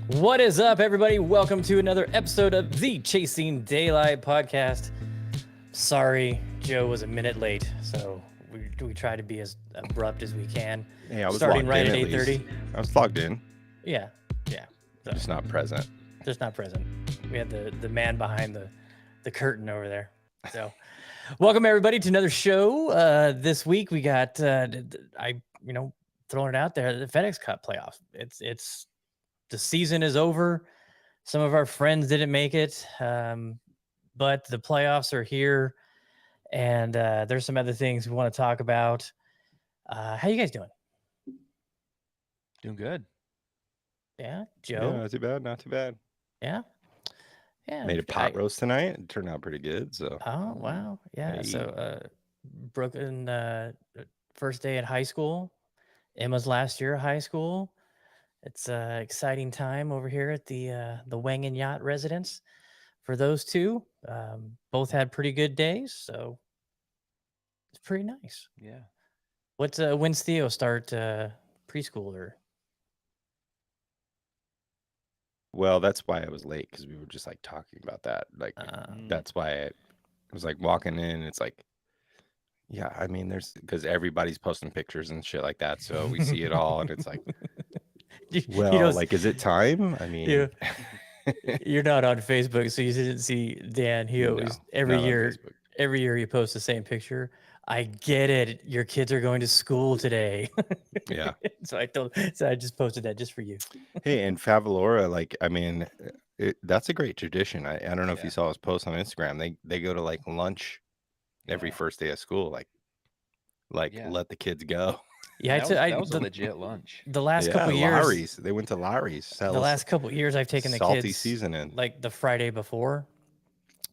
What is up, everybody? Welcome to another episode of the Chasing Daylight podcast. Sorry, Joe was a minute late, so we try to be as abrupt as we can. Hey, I was starting logged right in at at 8:30. least. I was logged in. Yeah. So, Just not present. just not present. We had the man behind the curtain over there. So, welcome everybody to another show. This week we got throwing it out there, the FedEx Cup Playoffs. It's the season is over. Some of our friends didn't make it, but the playoffs are here, and there's some other things we want to talk about. How you guys doing? Doing good. Yeah, Yeah, Joe. not too bad. Not too bad. Yeah. Made a pot roast tonight. It turned out pretty good. So. Oh wow, yeah. Hey. So Brooklyn, first day at high school. Emma's last year of high school. It's an exciting time over here at the Wang and Yacht residence for those two. Both had pretty good days, so it's pretty nice. Yeah. When's Theo start preschool or? Well, that's why I was late, because we were just like talking about that. Like that's why I was like walking in. It's like, yeah, I mean, because everybody's posting pictures and shit like that, so we see it all, and it's like, well, like, is it time? I mean, you're not on Facebook, so you didn't see Dan. He always every year he posts the same picture. I get it. Your kids are going to school today. Yeah. So I just posted that just for you. Hey, and Favalora, like, I mean, that's a great tradition. I don't know if you saw his post on Instagram. They go to like lunch every first day of school, like let the kids go. Yeah, that was a legit lunch. The last couple years, Lowry's. They went to Lowry's. The last couple years, I've taken the salty kids seasoning like the Friday before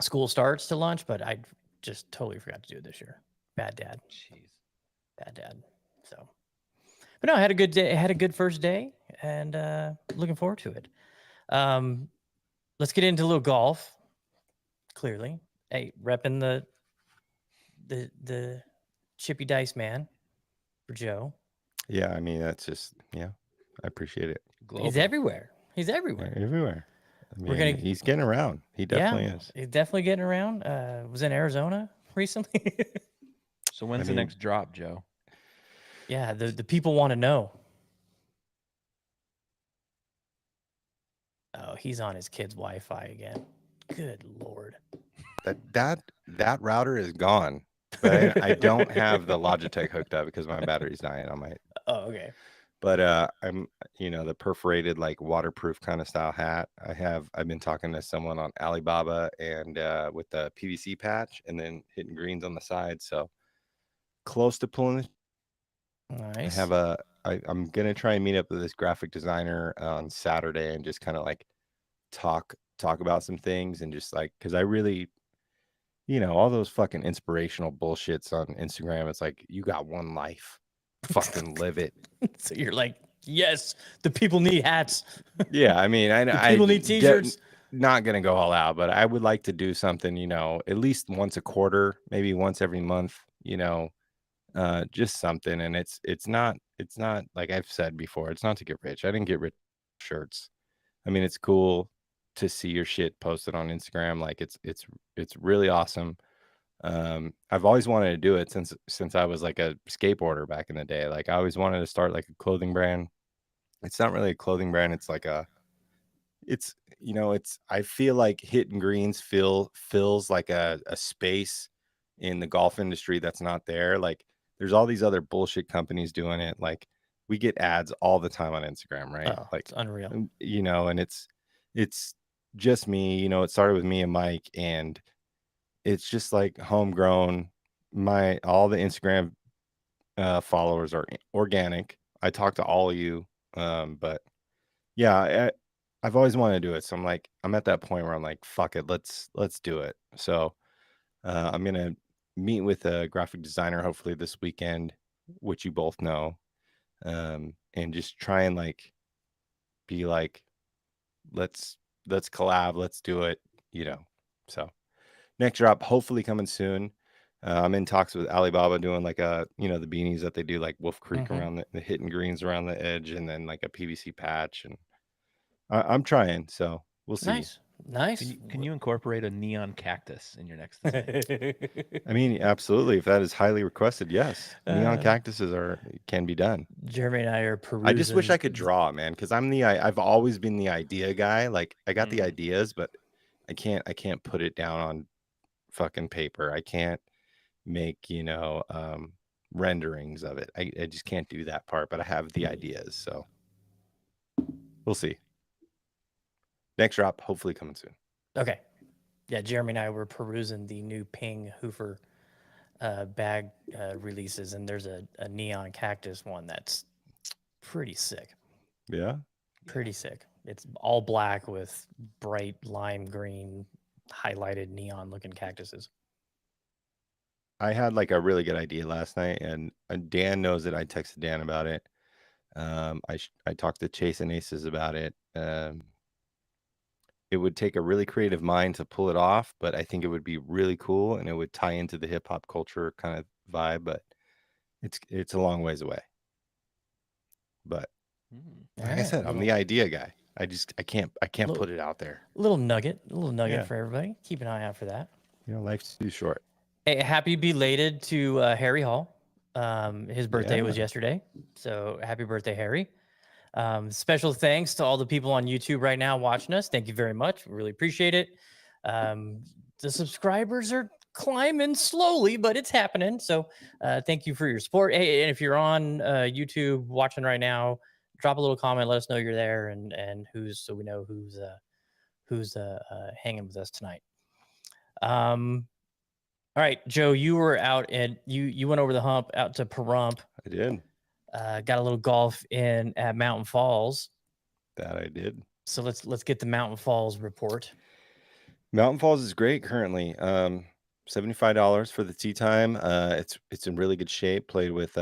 school starts to lunch, but I just totally forgot to do it this year. Bad dad. Jeez. Bad dad. So, but no, I had a good day. I had a good first day, and looking forward to it. Let's get into a little golf. Clearly, hey, repping the chippy dice man for Joe. Yeah, I mean, that's just, I appreciate it. Global. He's everywhere. Everywhere. I mean, he's getting around. He definitely is. He's definitely getting around. Was in Arizona recently. So when's the next drop, Joe? Yeah, the people want to know. Oh, he's on his kid's Wi-Fi again. Good Lord. That router is gone. But I don't have the Logitech hooked up because my battery's dying on my. Oh, okay. But I'm, the perforated, like, waterproof kind of style hat. I've been talking to someone on Alibaba and with the PVC patch, and then hitting greens on the side. So close to pulling it. Nice. I'm gonna try and meet up with this graphic designer on Saturday and just kind of like talk about some things, and just like, because I really, all those fucking inspirational bullshits on Instagram, it's like, you got one life, fucking live it. So you're like, yes, the people need hats. Yeah, I mean, people need t-shirts. Not gonna go all out, but I would like to do something, at least once a quarter, maybe once every month, just something. And it's not like I've said before, it's not to get rich. I didn't get rich shirts. I mean, it's cool to see your shit posted on Instagram. Like, it's really awesome. I've always wanted to do it since I was like a skateboarder back in the day. Like, I always wanted to start like a clothing brand. It's not really a clothing brand. It's like I feel like Hitting Greens fills like a space in the golf industry that's not there. Like, there's all these other bullshit companies doing it. Like, we get ads all the time on Instagram, right? Oh, like, it's unreal. And it's just me. It started with me and Mike, and it's just like homegrown. All the Instagram followers are organic. I talk to all of you, but yeah, I've always wanted to do it. So I'm at that point where I'm like, fuck it, let's do it. So I'm gonna meet with a graphic designer hopefully this weekend, which you both know, and just try and like be like, let's collab, let's do it, So next drop hopefully coming soon. I'm in talks with Alibaba doing like the beanies that they do, like Wolf Creek around the Hitting Greens around the edge, and then like a PVC patch, and I'm trying, so we'll see. Nice. Can you incorporate a neon cactus in your next design? I mean, absolutely. If that is highly requested, yes, neon cactuses can be done. Jeremy and I are perusing. I just wish I could draw, man, because I've always been the idea guy. Like I got the ideas, but I can't put it down on fucking paper. I can't make renderings of it. I just can't do that part, but I have the ideas, so we'll see. Next drop hopefully coming soon. Okay. Yeah, Jeremy and I were perusing the new Ping Hoofer bag releases, and there's a neon cactus one that's pretty sick. Yeah. Pretty sick. It's all black with bright lime green highlighted neon looking cactuses. I had like a really good idea last night, and Dan knows that I texted Dan about it. I talked to Chase and Aces about it. It would take a really creative mind to pull it off, but I think it would be really cool, and it would tie into the hip hop culture kind of vibe. But it's a long ways away. But like I said, I'm the idea guy. I can't put it out there. Little nugget for everybody. Keep an eye out for that. Life's too short. Hey, happy belated to Harry Hall. His birthday was yesterday, so happy birthday, Harry. Special thanks to all the people on YouTube right now watching us. Thank you very much. We really appreciate it. The subscribers are climbing slowly, but it's happening. So thank you for your support. Hey, and if you're on YouTube watching right now, drop a little comment. Let us know you're there and so we know who's hanging with us tonight. All right, Joe, you were out and you went over the hump out to Pahrump. I did. Got a little golf in at Mountain Falls. That I did. So let's get the Mountain Falls report. Mountain Falls is great currently. $75 for the tee time. It's in really good shape. Played with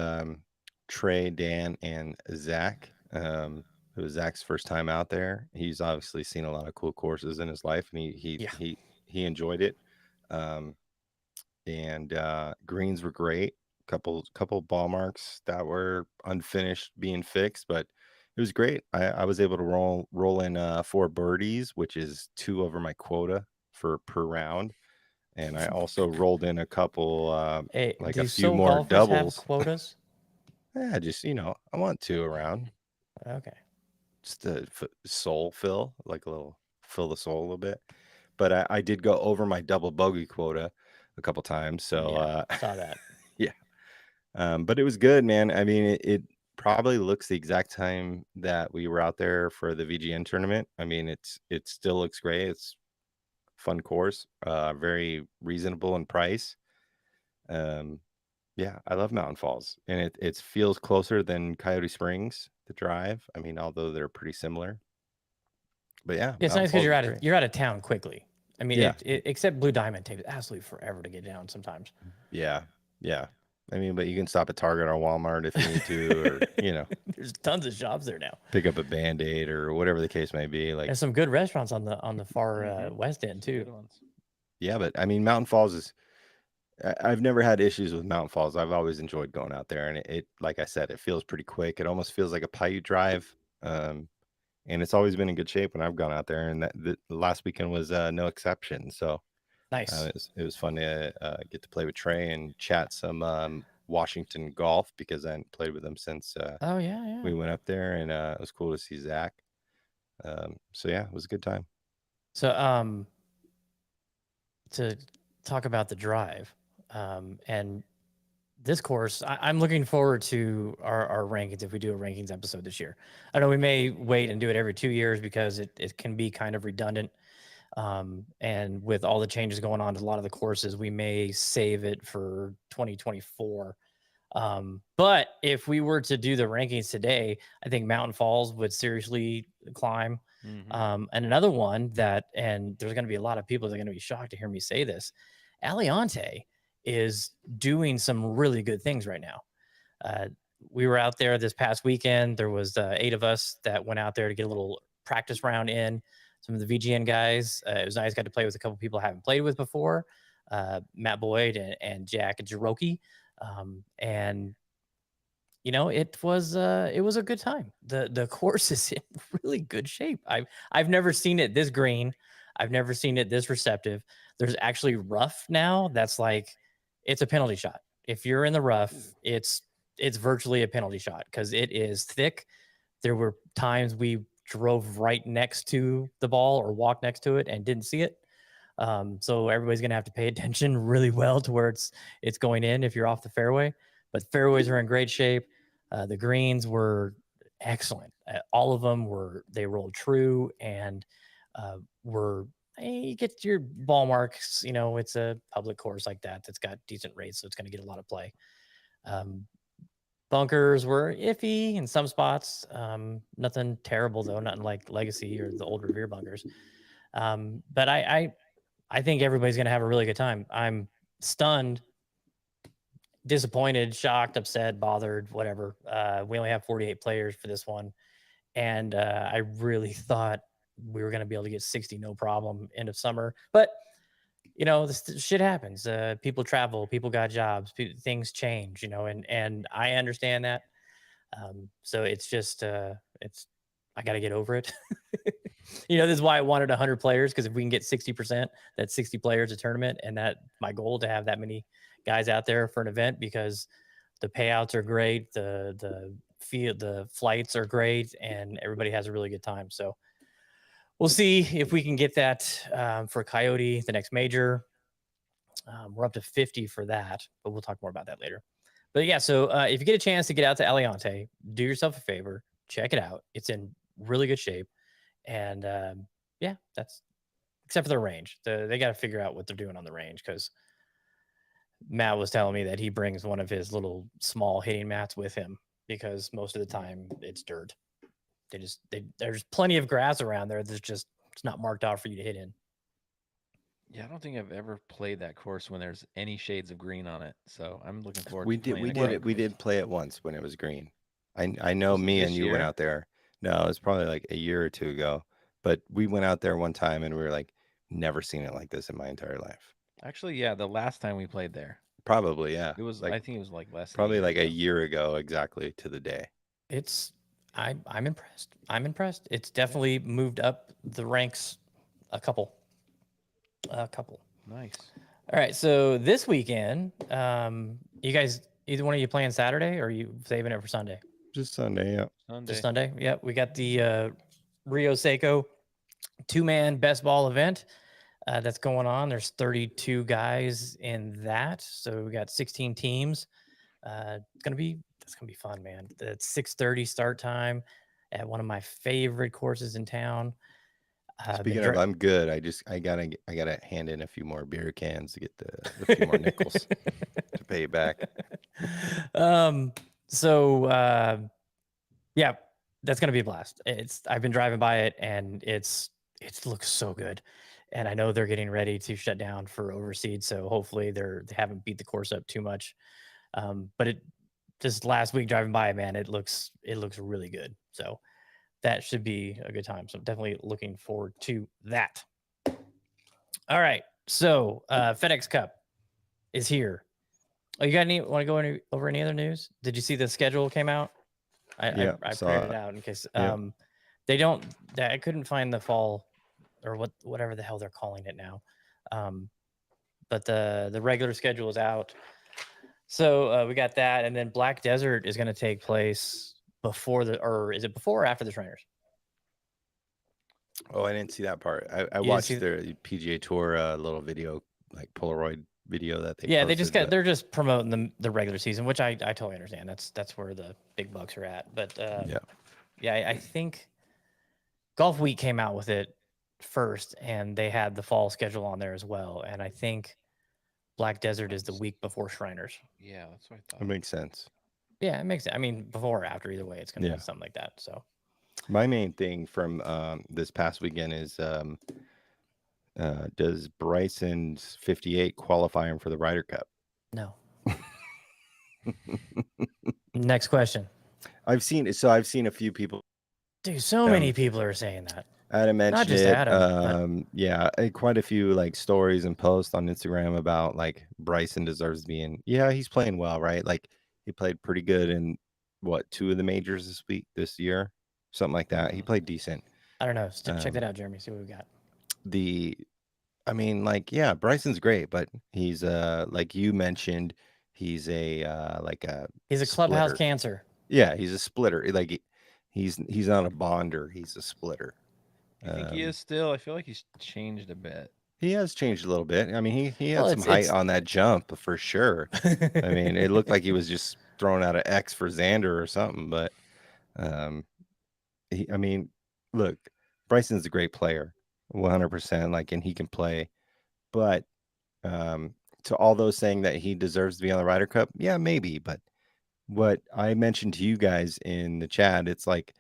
Trey, Dan, and Zach. It was Zach's first time out there. He's obviously seen a lot of cool courses in his life, and he enjoyed it. And greens were great. Couple ball marks that were unfinished being fixed, but it was great. I was able to roll in 4 birdies, which is 2 over my quota per round. And I also rolled in a couple like a few more doubles. Have quotas? Yeah, just I want 2 around. Okay. Just to soul fill, like a little fill the soul a little bit. But I did go over my double bogey quota a couple times, so saw that. Yeah. But it was good, man. I mean, it probably looks the exact time that we were out there for the VGN tournament. I mean, it still looks great. It's a fun course, very reasonable in price. Yeah, I love Mountain Falls, and it feels closer than Coyote Springs to drive. I mean, although they're pretty similar. But yeah, it's nice because you're out of town quickly. I mean, except Blue Diamond takes absolutely forever to get down sometimes. Yeah. I mean, but you can stop at Target or Walmart if you need to, or there's tons of shops there now. Pick up a Band-Aid or whatever the case may be. Like, there's some good restaurants on the far west end too. Yeah, but I mean, Mountain Falls is. I've never had issues with Mountain Falls. I've always enjoyed going out there, and it like I said, it feels pretty quick. It almost feels like a Paiute drive, and it's always been in good shape when I've gone out there. And the last weekend was no exception. So nice. It was fun to get to play with Trey and chat some Washington golf, because I hadn't played with them since we went up there, and it was cool to see Zach. So yeah, it was a good time. So to talk about the drive, and this course, I'm looking forward to our rankings if we do a rankings episode this year. I know we may wait and do it every 2 years because it can be kind of redundant. And with all the changes going on to a lot of the courses, we may save it for 2024. But if we were to do the rankings today, I think Mountain Falls would seriously climb. And another one and there's going to be a lot of people that are going to be shocked to hear me say this, Aliante is doing some really good things right now. We were out there this past weekend. There was 8 of us that went out there to get a little practice round in. Some of the VGN guys. It was nice. Got to play with a couple people I haven't played with before, Matt Boyd and Jack Jiroki. And it was a good time. The course is in really good shape. I've never seen it this green. I've never seen it this receptive. There's actually rough now. That's like it's a penalty shot. If you're in the rough, it's virtually a penalty shot because it is thick. There were times we drove right next to the ball or walked next to it and didn't see it. So everybody's gonna have to pay attention really well to where it's going in if you're off the fairway. But fairways are in great shape. The greens were excellent. All of them they rolled true and you get your ball marks. It's a public course like that's got decent rates, so it's going to get a lot of play. Bunkers were iffy in some spots. Nothing terrible though, nothing like Legacy or the old Revere bunkers. But I think everybody's going to have a really good time. I'm stunned, disappointed, shocked, upset, bothered, whatever. We only have 48 players for this one. And I really thought we were going to be able to get 60 no problem end of summer. But, this shit happens. People travel, people got jobs, things change, and I understand that. So it's just, I got to get over it. This is why I wanted 100 players, because if we can get 60%, that's 60 players a tournament. And that my goal to have that many guys out there for an event, because the payouts are great. The flights are great and everybody has a really good time. So we'll see if we can get that for Coyote, the next major. We're up to 50 for that, but we'll talk more about that later. But yeah, so if you get a chance to get out to Aliante, do yourself a favor, check it out. It's in really good shape. And yeah, that's except for the range. They got to figure out what they're doing on the range, because Matt was telling me that he brings one of his little small hitting mats with him, because most of the time it's dirt. There's plenty of grass around there. It's not marked out for you to hit in. Yeah, I don't think I've ever played that course when there's any shades of green on it. So I'm looking forward We to did playing we a did green it. We course. did play it once when it was green. I know Was it me this and you went year? out there. No, it was probably like a year or two ago. But we went out there one time and we were like, never seen it like this in my entire life. Actually, yeah, the last time we played there. Probably, yeah. It was like I think it was like less than probably like a ago. year ago exactly to the day. I'm impressed. I'm impressed. It's definitely moved up the ranks a couple. Nice. All right. So this weekend, you guys, either one of you playing Saturday, or are you saving it for Sunday? Just Sunday, yeah. Sunday. Just Sunday. Yeah. We got the Rio Seiko 2-man best ball event that's going on. There's 32 guys in that. So we got 16 teams. It's gonna be fun, man. It's 6:30 start time at one of my favorite courses in town. Speaking of, I'm good. I gotta hand in a few more beer cans to get the few more nickels to pay you back. So yeah, that's gonna be a blast. I've been driving by it and it looks so good. And I know they're getting ready to shut down for overseed, so hopefully they haven't beat the course up too much. But just last week driving by, man, it looks really good. So that should be a good time. So definitely looking forward to that. All right. So FedEx Cup is here. Oh, you got want to go over any other news? Did you see the schedule came out? I printed it out in case they don't. I couldn't find the fall or whatever the hell they're calling it now. But the regular schedule is out. So we got that, and then Black Desert is going to take place is it before or after the Shriners? Oh, I didn't see that part. I watched their PGA Tour little video, like Polaroid video that they posted, they're just promoting the regular season, which I totally understand. That's where the big bucks are at. But I think Golf Week came out with it first, and they had the fall schedule on there as well. And I think Black Desert is the week before Shriners. Yeah, that's what I thought. It makes sense. Yeah, it makes sense. I mean, before or after, either way, it's going to be something like that. So my main thing from this past weekend is does Bryson's 58 qualify him for the Ryder Cup? No. Next question. I've seen a few people. Dude, so many people are saying that. Adam mentioned Not just it. Adam, yeah, quite a few like stories and posts on Instagram about like Bryson deserves to be in. Yeah, he's playing well, right? Like he played pretty good in 2 of the majors this year, something like that. He played decent. I don't know. Check that out, Jeremy. See what we got. I mean, like, yeah, Bryson's great, but he's like you mentioned, he's a He's a clubhouse splitter. cancer. Yeah, he's a splitter. Like he's not a bonder, he's a splitter. I think he is still. I feel like he's changed a bit. He has changed a little bit. I mean, he had Well, some height it's on that jump for sure. I mean, it looked like he was just throwing out an X for Xander or something, but I mean, look, Bryson's a great player, 100%, like, and he can play, but to all those saying that he deserves to be on the Ryder Cup, yeah, maybe, but what I mentioned to you guys in the chat, it's like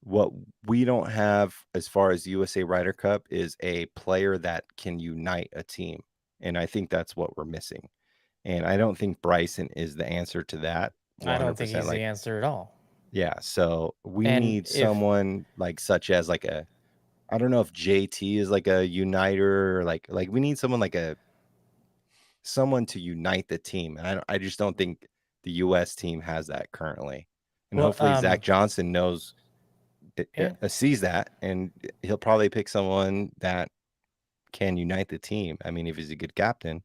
what we don't have as far as USA Ryder Cup is a player that can unite a team. And I think that's what we're missing. And I don't think Bryson is the answer to that. 100%. I don't think he's like, the answer at all. Yeah. So we And need someone like such as like I don't know if JT is like a uniter or like we need someone like someone to unite the team. And I just don't think the US team has that currently. And hopefully Zach Johnson sees that, and he'll probably pick someone that can unite the team. I mean, if he's a good captain.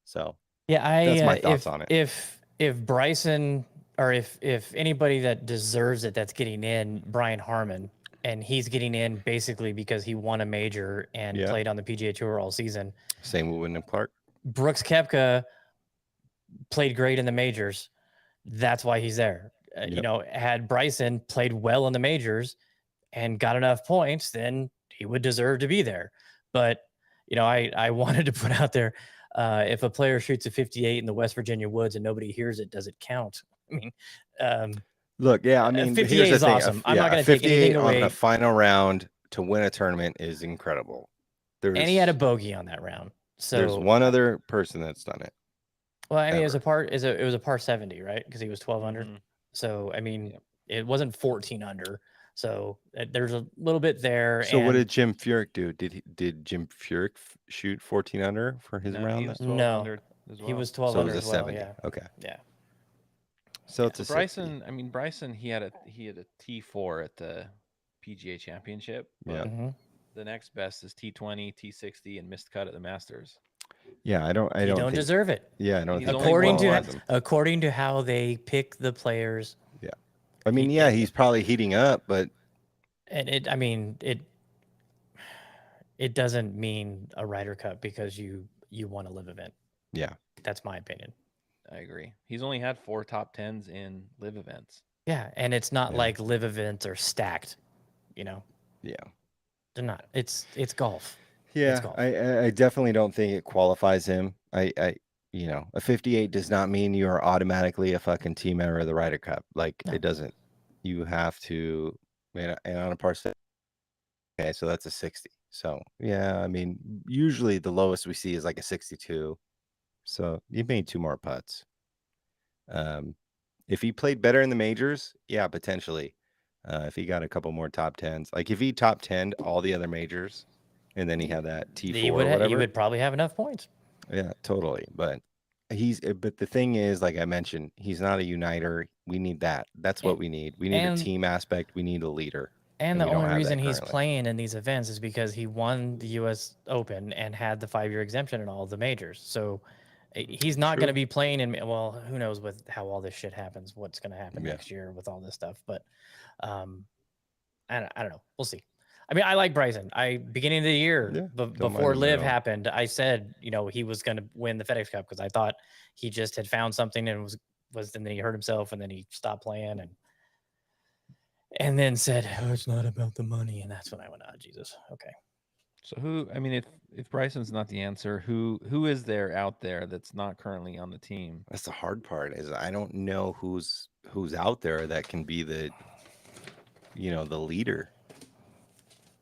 So yeah, that's my thoughts on it. If Bryson, or if anybody that deserves it that's getting in, Brian Harman, and he's getting in basically because he won a major and played on the PGA Tour all season. Same with Wyndham Clark. Brooks Koepka played great in the majors. That's why he's there. You know, had Bryson played well in the majors and got enough points, then he would deserve to be there. But, you know, I wanted to put out there, if a player shoots a 58 in the West Virginia woods and nobody hears it, does it count? I mean, look, yeah, I mean, 58 is awesome. I'm not going to take anything away. On a final round to win a tournament is incredible. And he had a bogey on that round. So there's one other person that's done it. Well, I mean, it was a par 70, right? Because he was 12 under. So, I mean, it wasn't 14 under. So there's a little bit there. So what did Jim Furyk do? Did Jim Furyk shoot 14 under for his round? He was 12 under as well. He was 12 so under it was a as well. 70. Yeah. Okay. Yeah. So it's a Bryson. 60. I mean, Bryson. He had a T4 at the PGA Championship. Yeah. The next best is T20, T60, and missed cut at the Masters. Yeah, I don't think, deserve it. Yeah, I don't. According to how they pick the players. Yeah, I mean, he's probably heating up, but it doesn't mean a Ryder Cup because you won a live event. Yeah, that's my opinion. I agree. He's only had 4 top 10s in live events. Yeah, and it's not like live events are stacked. You know. Yeah, they're not. It's golf. Yeah, I definitely don't think it qualifies him. I you know, a 58 does not mean you are automatically a fucking team member of the Ryder Cup. Like it doesn't. You have to, and on a par 70. Okay, so that's a 60. So yeah, I mean, usually the lowest we see is like a 62. So you made 2 more putts. If he played better in the majors, yeah, potentially. If he got a couple more top 10s, like if he top 10'd all the other majors. And then he had that T4 or whatever. He would probably have enough points. Yeah, totally. But the thing is, like I mentioned, he's not a uniter. We need that. That's what we need. We need a team aspect. We need a leader. And the only reason he's playing in these events is because he won the U.S. Open and had the 5-year exemption in all of the majors. So he's not going to be playing in. Well, who knows with how all this shit happens? What's going to happen next year with all this stuff? But I don't know. We'll see. I mean, I like Bryson. Beginning of the year, before Live happened, I said, you know, he was going to win the FedEx Cup because I thought he just had found something and and then he hurt himself and then he stopped playing and then said, oh, it's not about the money. And that's when I went, oh, Jesus. Okay. So if Bryson's not the answer, who is there out there that's not currently on the team? That's the hard part is I don't know who's out there that can be the leader.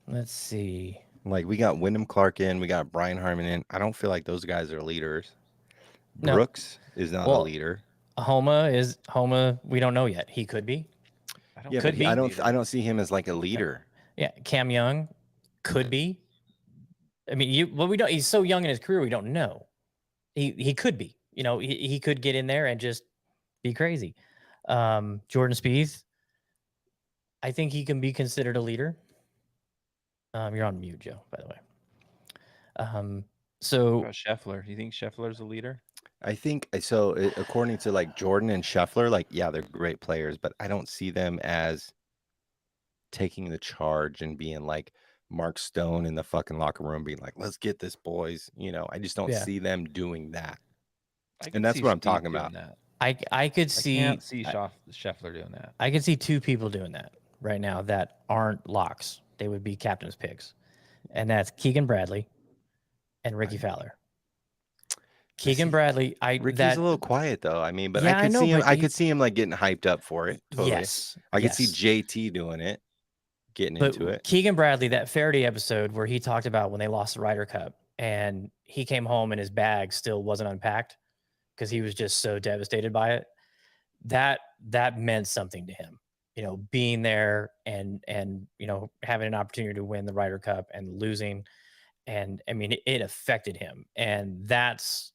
Let's see. Like we got Wyndham Clark in, we got Brian Harman in. I don't feel like those guys are leaders. Brooks is not a leader. Homa. We don't know yet. He could be. I don't see him as like a leader. Yeah, Cam Young could be. I mean, we don't. He's so young in his career. We don't know. He could be. You know, he could get in there and just be crazy. Jordan Spieth, I think he can be considered a leader. You're on mute, Joe, by the way. So About Scheffler. Do you think Scheffler's a leader? I think so. According to like Jordan and Scheffler, like, yeah, they're great players, but I don't see them as taking the charge and being like Mark Stone in the fucking locker room, being like, "Let's get this, boys." I just don't Yeah. see them doing that. I And could that's see what I'm Spieth talking doing about. that. I could I see can't see Scheffler doing that. I could see two people doing that right now that aren't locks. They would be captain's picks, and that's Keegan Bradley and Rickie Fowler. Keegan Bradley, Rickie's a little quiet though. I mean, but Yeah, I know, but I could see him like getting hyped up for it. Totally. yes, I could see yes. JT doing it, getting But into it. Keegan Bradley, that Faraday episode where he talked about when they lost the Ryder Cup and he came home and his bag still wasn't unpacked because he was just so devastated by it. That meant something to him, being there and having an opportunity to win the Ryder Cup and losing. And I mean, it affected him. And that's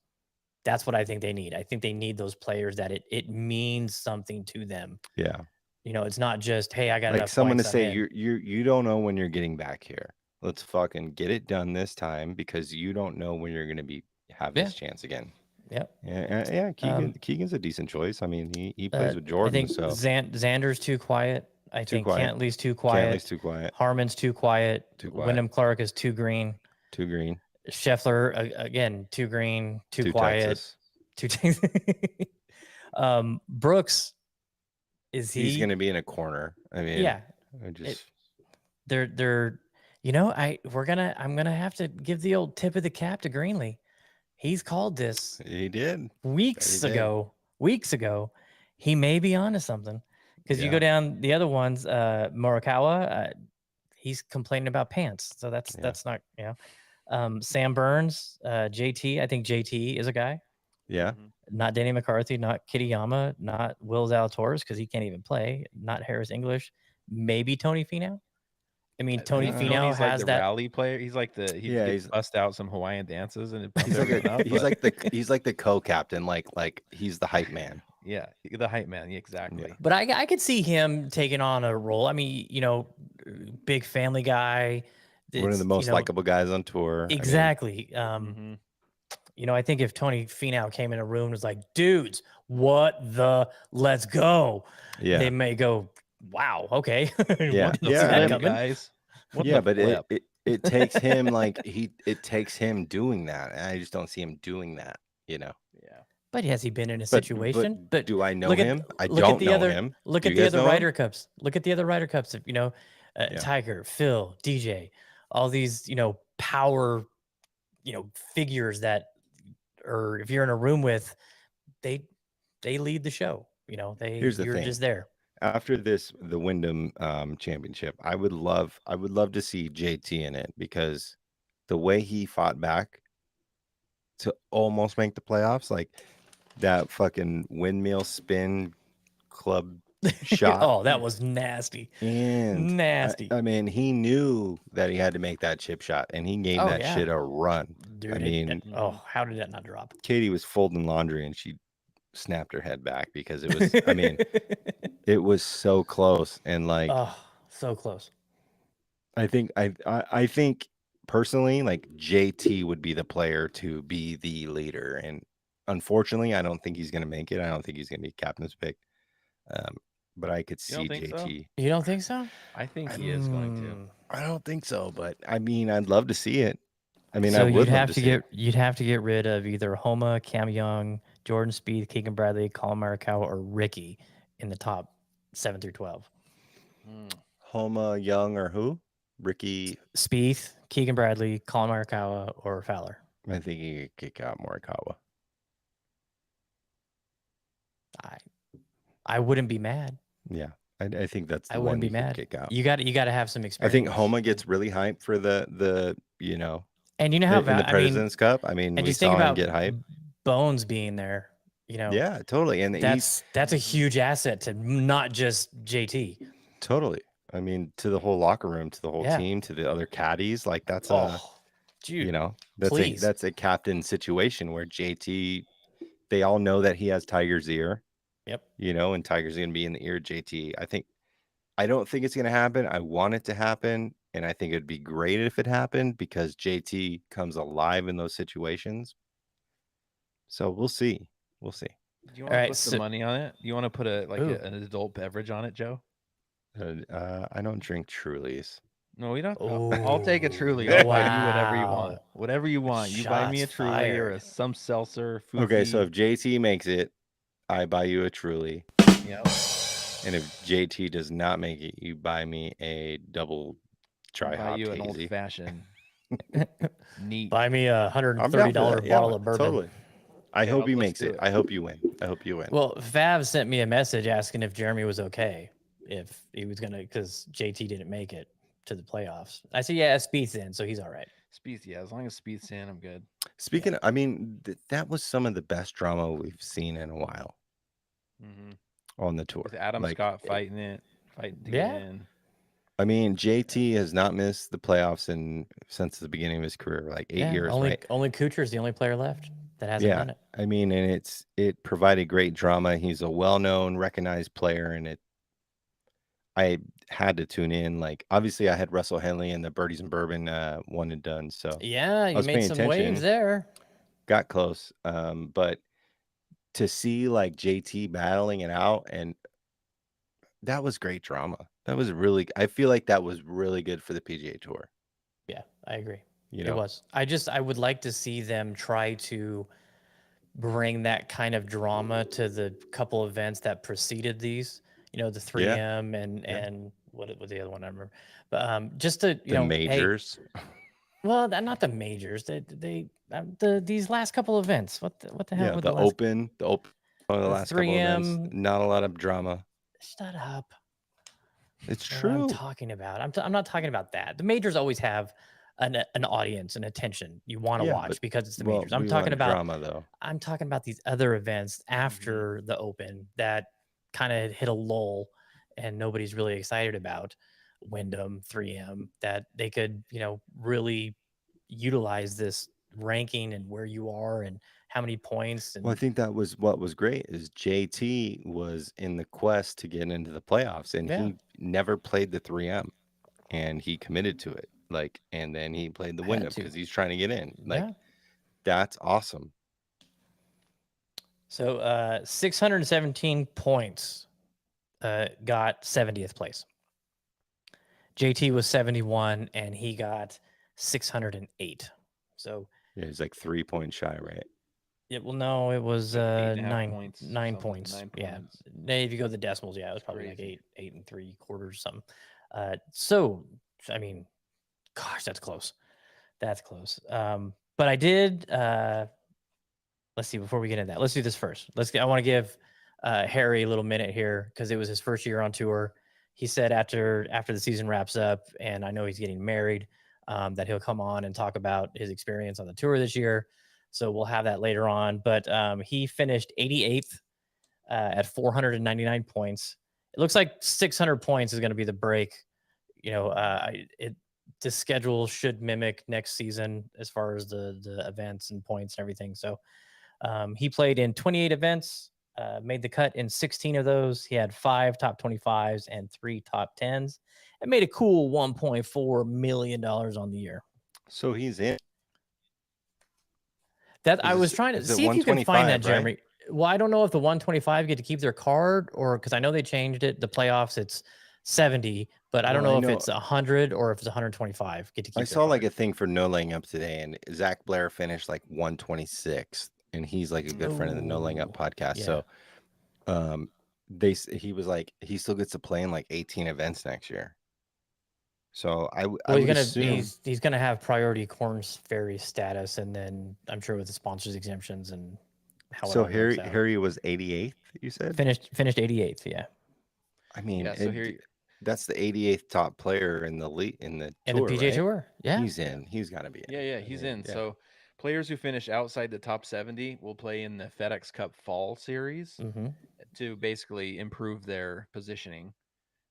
what I think they need. I think they need those players that it means something to them. Yeah. It's not just, hey, I got Like enough someone to points, I'm say in. you don't know when you're getting back here. Let's fucking get it done this time because you don't know when you're gonna have Yeah. this chance again. Yep. Yeah. Keegan's a decent choice. I mean, he plays with I Jordan, think so Xander's too quiet. I Too think quiet. Cantley's too quiet. Cantley's too quiet, Harmon's too quiet. Too quiet. Wyndham Clark is too green. too green, Scheffler again, too green, too too quiet, Texas. Brooks, is he? He's gonna be in a corner. I mean, Yeah. I just They're I'm gonna have to give the old tip of the cap to Greenlee. He's called this he did. weeks did. ago. Weeks ago, he may be onto something because you go Yeah. down the other ones. Morikawa, he's complaining about pants, so that's not Sam Burns, JT. I think JT is a guy. Yeah. Not Danny McCarthy, not Kitayama, not Will Zalatoris because he can't even play. Not Harris English. Maybe Tony Finau. I mean, Tony Finau He's has like the that rally player. He's like he gets bust out some Hawaiian dances and he's like the co-captain, like he's the hype man. Yeah, the hype man. Exactly. Yeah. But I could see him taking on a role. I mean, big family guy. One of the most likable guys on tour. Exactly. I think if Tony Finau came in a room and was like, dudes, let's go. Yeah. They may go, wow, okay. Yeah. Guys. But it takes him it takes him doing that. And I just don't see him doing that, Yeah. But has he been in a situation? But do I know him? I don't know him. Look at the other Ryder Cups. Look at the other Ryder Cups. Tiger, Phil, DJ, all these, power, figures that, or if you're in a room with, they lead the show. Here's the you're thing. just there. After the Wyndham championship, I would love to see JT in it because the way he fought back to almost make the playoffs, like that fucking windmill spin club shot. Oh, that was nasty. And nasty. I mean, he knew that he had to make that chip shot, and he gave that shit a run. Dude, I mean, how did that not drop? Katie was folding laundry, and she snapped her head back because it was. I mean, it was so close, and like, so close. I think personally, like JT would be the player to be the leader, and unfortunately, I don't think he's going to make it. I don't think he's going to be captain's pick. But I could see JT. So? You don't think so? I think he is going to. I don't think so, but I mean, I'd love to see it. I mean, so I would you'd love have to to see get you'd have to get rid of either Homa, Cam Young, Jordan Spieth, Keegan Bradley, Colin Morikawa, or Rickie in the top 7 through 12. Homa, Young, or who? Rickie, Spieth, Keegan Bradley, Colin Morikawa, or Fowler. I think he could kick out Morikawa. I wouldn't be mad. Yeah, I think that's the I one wouldn't be you could mad. kick out. You got to have some experience. I think Homa gets really hyped for the and you know how in the President's Cup. I mean, we saw him get hyped. Bones being there, Yeah, totally. And that's a huge asset to not just JT. Totally. I mean, to the whole locker room, to the whole team, to the other caddies, like that's dude, that's a captain situation where JT, they all know that he has Tiger's ear. Yep. And Tiger's going to be in the ear of JT. I don't think it's going to happen. I want it to happen. And I think it'd be great if it happened because JT comes alive in those situations. So we'll see. We'll see. Do you All want to right. put some So, money on it? Do you want to put ooh, an adult beverage on it, Joe? I don't drink Trulies. No, we don't. I'll take a oh, Truly. I'll buy you whatever you wow. want. Whatever you want. You buy me Shots a Truly or fired. some seltzer, Okay, so foofy. if JT makes it, I buy you a Truly. Yep. And if JT does not make it, you buy me a double I'll dry buy hop you an old hazy. fashioned. Neat. Buy me a I'm down for $130 that. bottle Yeah, of bourbon. totally. I Okay, hope he let's makes do it. it. I hope you win. I hope you win. Well, Fav sent me a message asking if Jeremy was okay, if he was gonna, because JT didn't make it to the playoffs. I said, yeah, Spieth's in, so he's all right. Spieth, yeah. As long as Spieth's in, I'm good. Speaking of, I mean, that was some of the best drama we've seen in a while Mm-hmm. on the tour. With Adam Like, Scott fighting to get Yeah. in. I mean, JT has not missed the playoffs since the beginning of his career, like 8 years, right? Only Kuchar's the only player left that hasn't Yeah. done it. I mean, and it provided great drama. He's a well-known, recognized player, and I had to tune in. Like, obviously, I had Russell Henley and the Birdies and Bourbon one and done. So Yeah, I you was made paying some waves attention, there. got close. But to see like JT battling it out, and that was great drama. I feel like that was really good for the PGA Tour. Yeah, I agree. You It know, was. I would like to see them try to bring that kind of drama to the couple events that preceded these. The 3M and what was the other one I remember? But just to the hey, majors. well, not the majors. These last couple events. What the hell Yeah, with the the last Open, one of the the last couple events. 3M? Not a lot of drama. Shut up. It's Know what I'm true. talking about. I'm not talking about that. The majors always have an audience and attention you want to Yeah, watch but because it's the well, majors. I'm we talking want about drama though. these other events Mm-hmm. after the Open that kind of hit a lull and nobody's really excited about. Wyndham, 3M, that they could, really utilize this ranking and where you are and how many points. And Well, I think that was what was great is JT was in the quest to get into the playoffs, and yeah, he never played the 3M, and he committed to it. Like, and then he played the had Wyndham to. because he's trying to get in. Like, Yeah. that's awesome. So 617 points got 70th place. JT was 71 and he got 608. So Yeah, he's like 3 points shy, right? yeah, well, no, it was Like 8.5 nine points, 9 something, points. 9 Yeah, points. if you go to the decimals, yeah, it was probably like Crazy. 8 and 3/4 something. So I mean, gosh, that's close. That's close. But I did. Let's see. Before we get into that, let's do this first. I want to give Harry a little minute here because it was his first year on tour. He said after the season wraps up, and I know he's getting married, that he'll come on and talk about his experience on the tour this year. So we'll have that later on. But he finished 88th at 499 points. It looks like 600 points is going to be the break. The schedule should mimic next season as far as the events and points and everything. So he played in 28 events, made the cut in 16 of those. He had 5 top 25s and 3 top 10s, and made a cool $1.4 million on the year. So he's in. That I was trying to see if you can find that, 125, right? Jeremy. Well, I don't know if the 125 get to keep their card or because I know they changed it. The playoffs, it's 70, but I don't Well, I know if know- it's 100 or if it's 125 get to keep I their saw like card. a thing for No Laying Up today, and Zach Blair finished like 126, and he's like a good friend of the No Laying Up Ooh, podcast. yeah. So, he was like he still gets to play in like 18 events next year. So I would assume he's gonna have priority Corn Ferry status, and then I'm sure with the sponsors exemptions and how so. it all works out. Harry was 88th. You said Finished 88th. Yeah. I mean, Yeah, so here that's the 88th top player in the league in the And tour, the PGA right? Tour. Yeah. He's in. He's got to be in. Yeah, he's in. Yeah. So players who finish outside the top 70 will play in the FedEx Cup Fall Series Mm-hmm. to basically improve their positioning.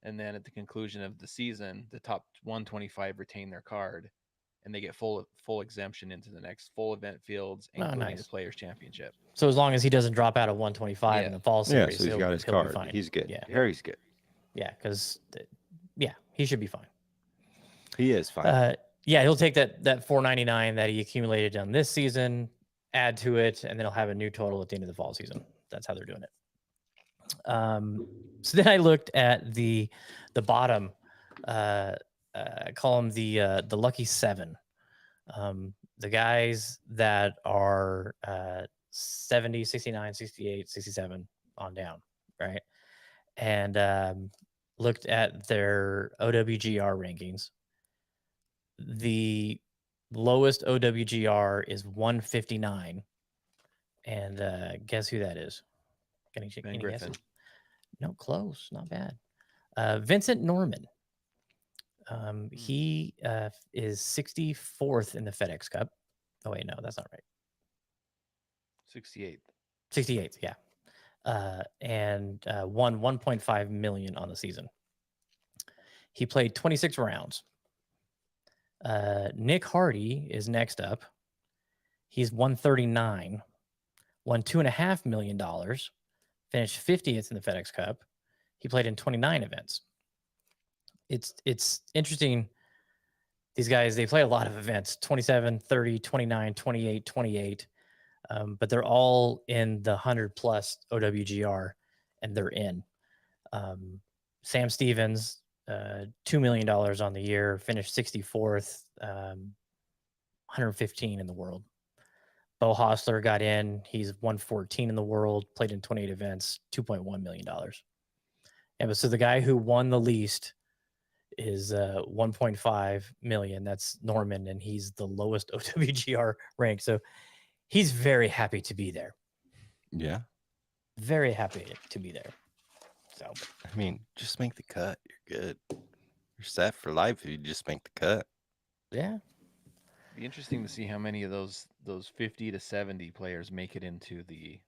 And then at the conclusion of the season, the top 125 retain their card, and they get full exemption into the next full event fields, Oh, including nice. the Players Championship. So as long as he doesn't drop out of 125 in Yeah. the fall Yeah, series, so he's got his he'll be card. fine. He's good. Yeah. Harry's good. Yeah, because he should be fine. He is fine. Yeah, he'll take that $499 that he accumulated on this season, add to it, and then he'll have a new total at the end of the fall season. That's how they're doing it. So then I looked at the bottom column, the lucky 7, the guys that are 70, 69, 68, 67 on down, right? And looked at their OWGR rankings. The lowest OWGR is 159, and guess who that is? Any Ben guesses? Griffin. No, close, not bad. Vincent Norman. He is 64th in the FedEx Cup. Oh wait, no, that's not right. 68th. 68th, yeah. And won 1.5 million on the season. He played 26 rounds. Nick Hardy is next up. He's 139, won $2.5 million, finished 50th in the FedEx Cup. He played in 29 events. It's interesting. These guys, they play a lot of events, 27, 30, 29, 28, 28. But they're all in the 100 plus OWGR, and they're in. Sam Stevens, $2 million on the year, finished 64th, 115 in the world. Bo Hostler got in. He's 114 in the world, played in 28 events, $2.1 million. Yeah, but so the guy who won the least is 1.5 million. That's Norman, and he's the lowest OWGR rank. So he's very happy to be there. Yeah. Very happy to be there. So I mean, just make the cut. You're good. You're set for life if you just make the cut. yeah, Be interesting to see how many of those 50 to 70 players make it into the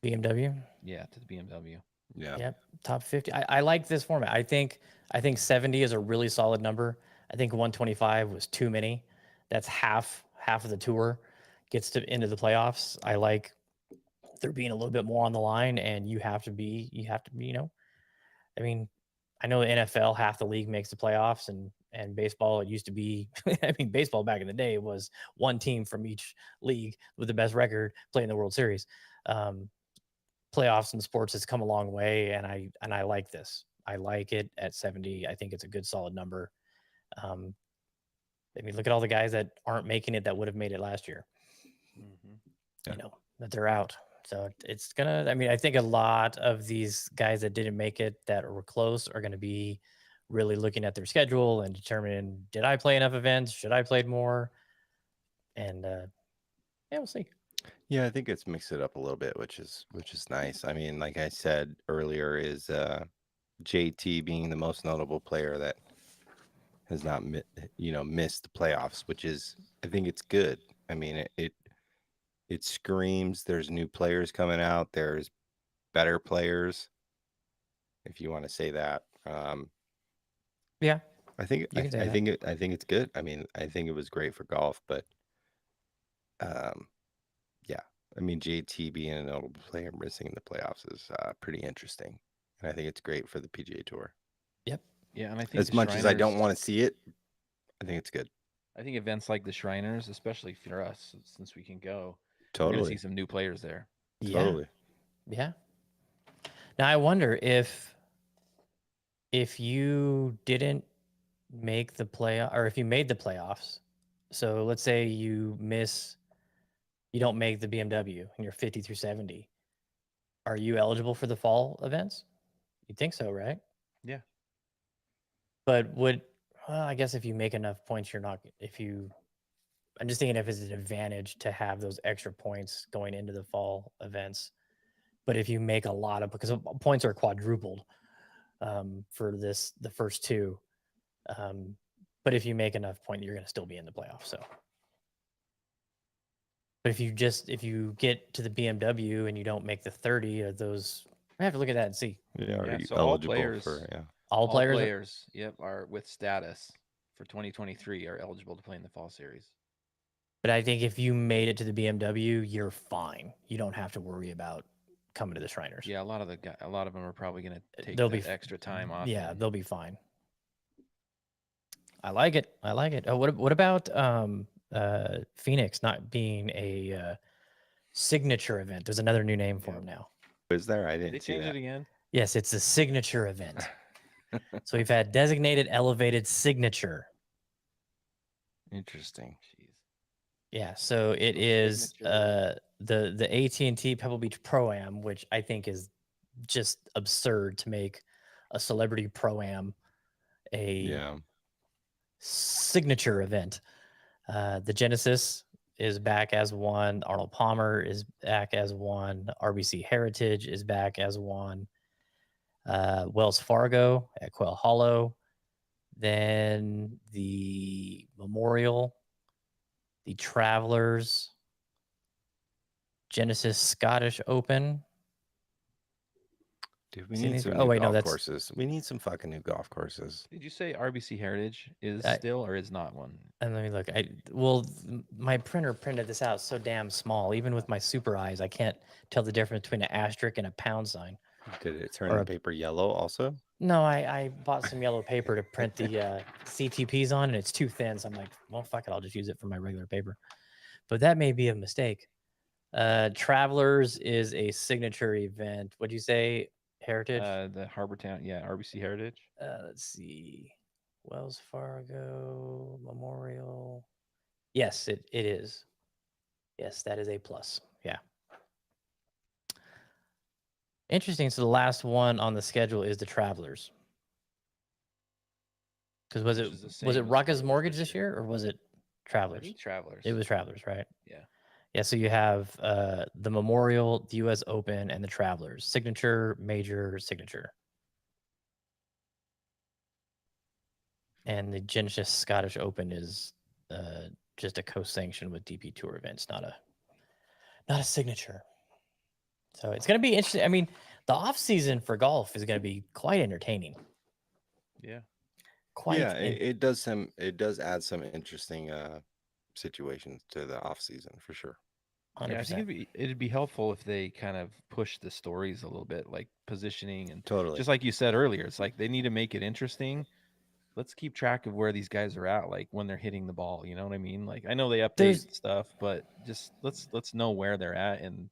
BMW. to the BMW. Yeah. Yep, top 50. I like this format. I think 70 is a really solid number. I think 125 was too many. That's half of the tour gets to into the playoffs. I like there being a little bit more on the line, and you have to be, I mean, I know the NFL, half the league makes the playoffs, and baseball, it used to be, I mean, baseball back in the day was one team from each league with the best record playing the World Series. Playoffs in sports has come a long way, and I like this. I like it at 70. I think it's a good solid number. I mean, look at all the guys that aren't making it that would have made it last year. Mm-hmm. Yeah. That they're out. So it's gonna, I mean, I think a lot of these guys that didn't make it that were close are going to be really looking at their schedule and determining, did I play enough events? Should I played more? And yeah, we'll see. Yeah, I think it's mixed it up a little bit, which is nice. I mean, like I said earlier, is JT being the most notable player that has not missed the playoffs, which is, I think it's good. I mean, it screams there's new players coming out. There's better players, if you want to say that. Yeah, I think you can say that. I think it's good. I mean, I think it was great for golf, but yeah. I mean, JT being a notable player missing the playoffs is pretty interesting, and I think it's great for the PGA Tour. Yep. Yeah, and I think As much as I don't want to see it, I think it's good. I think events like the Shriners, especially for us, since we can go, we're gonna Totally. see some new players there. Yeah. Totally. Yeah. Now I wonder if you didn't make the playoff, or if you made the playoffs. So let's say you don't make the BMW and you're 50 through 70. Are you eligible for the fall events? You'd think so, right? Yeah. But I guess if you make enough points, you're not, I'm just thinking if it's an advantage to have those extra points going into the fall events. But if you make a lot of, because points are quadrupled for the first two. But if you make enough points, you're going to still be in the playoffs. So, but if you get to the BMW and you don't make the 30 of those, I have to look at that and see. Yeah. Are you so all eligible players- for? Yeah. All players, Yep, are with status. for 2023 are eligible to play in the fall series. But I think if you made it to the BMW, you're fine. You don't have to worry about coming to the Shriners. Yeah, a lot of them are probably going to take They'll that be extra time off. Yeah, and- they'll be fine. I like it. I like it. Oh, what about Phoenix not being a signature event? There's another new name for Yeah. them now. Is there? I Did they didn't see change that. it again? Yes, it's a signature event. So we've had designated, elevated, signature. Interesting. Jeez. Yeah, so it So is signature- the AT&T Pebble Beach Pro-Am, which I think is just absurd to make a celebrity Pro-Am a Yeah. signature event. The Genesis is back as one. Arnold Palmer is back as one. RBC Heritage is back as one. Wells Fargo at Quail Hollow. Then the Memorial, the Travelers, Genesis Scottish Open. Dude, we See need these- some oh, new wait, no, golf that's- courses. We need some fucking new golf courses. Did you say RBC Heritage is I- still or is not one? And let me look. My printer printed this out so damn small. Even with my super eyes, I can't tell the difference between an asterisk and a pound sign. Did it turn Or the a- paper yellow also? No, I bought some yellow paper to print the CTPs on, and it's too thin. So I'm like, well, fuck it, I'll just use it for my regular paper. But that may be a mistake. Travelers is a signature event. What'd you say? Heritage? The Harbor Town, yeah, RBC Heritage. Let's see. Wells Fargo Memorial. Yes, it is. Yes, that is a plus. Yeah. Interesting. So the last one on the schedule is the Travelers. Because was Which it is the was same it as Rucka's for Mortgage this this year, or was it I Travelers? think Travelers. It was Travelers, right? Yeah. Yeah. So you have the Memorial, the U.S. Open, and the Travelers. Signature, major, signature. And the Genesis Scottish Open is just a co-sanction with DP Tour events, not a signature. So it's going to be interesting. I mean, the off season for golf is going to be quite entertaining. Yeah. Yeah, it does add some interesting situations to the off season for sure. 100%. Yeah, I think it'd be helpful if they kind of push the stories a little bit, like positioning and Totally. just like you said earlier, it's like they need to make it interesting. Let's keep track of where these guys are at, like when they're hitting the ball. You know what I mean? Like I know they update stuff, but just let's know where they're at. And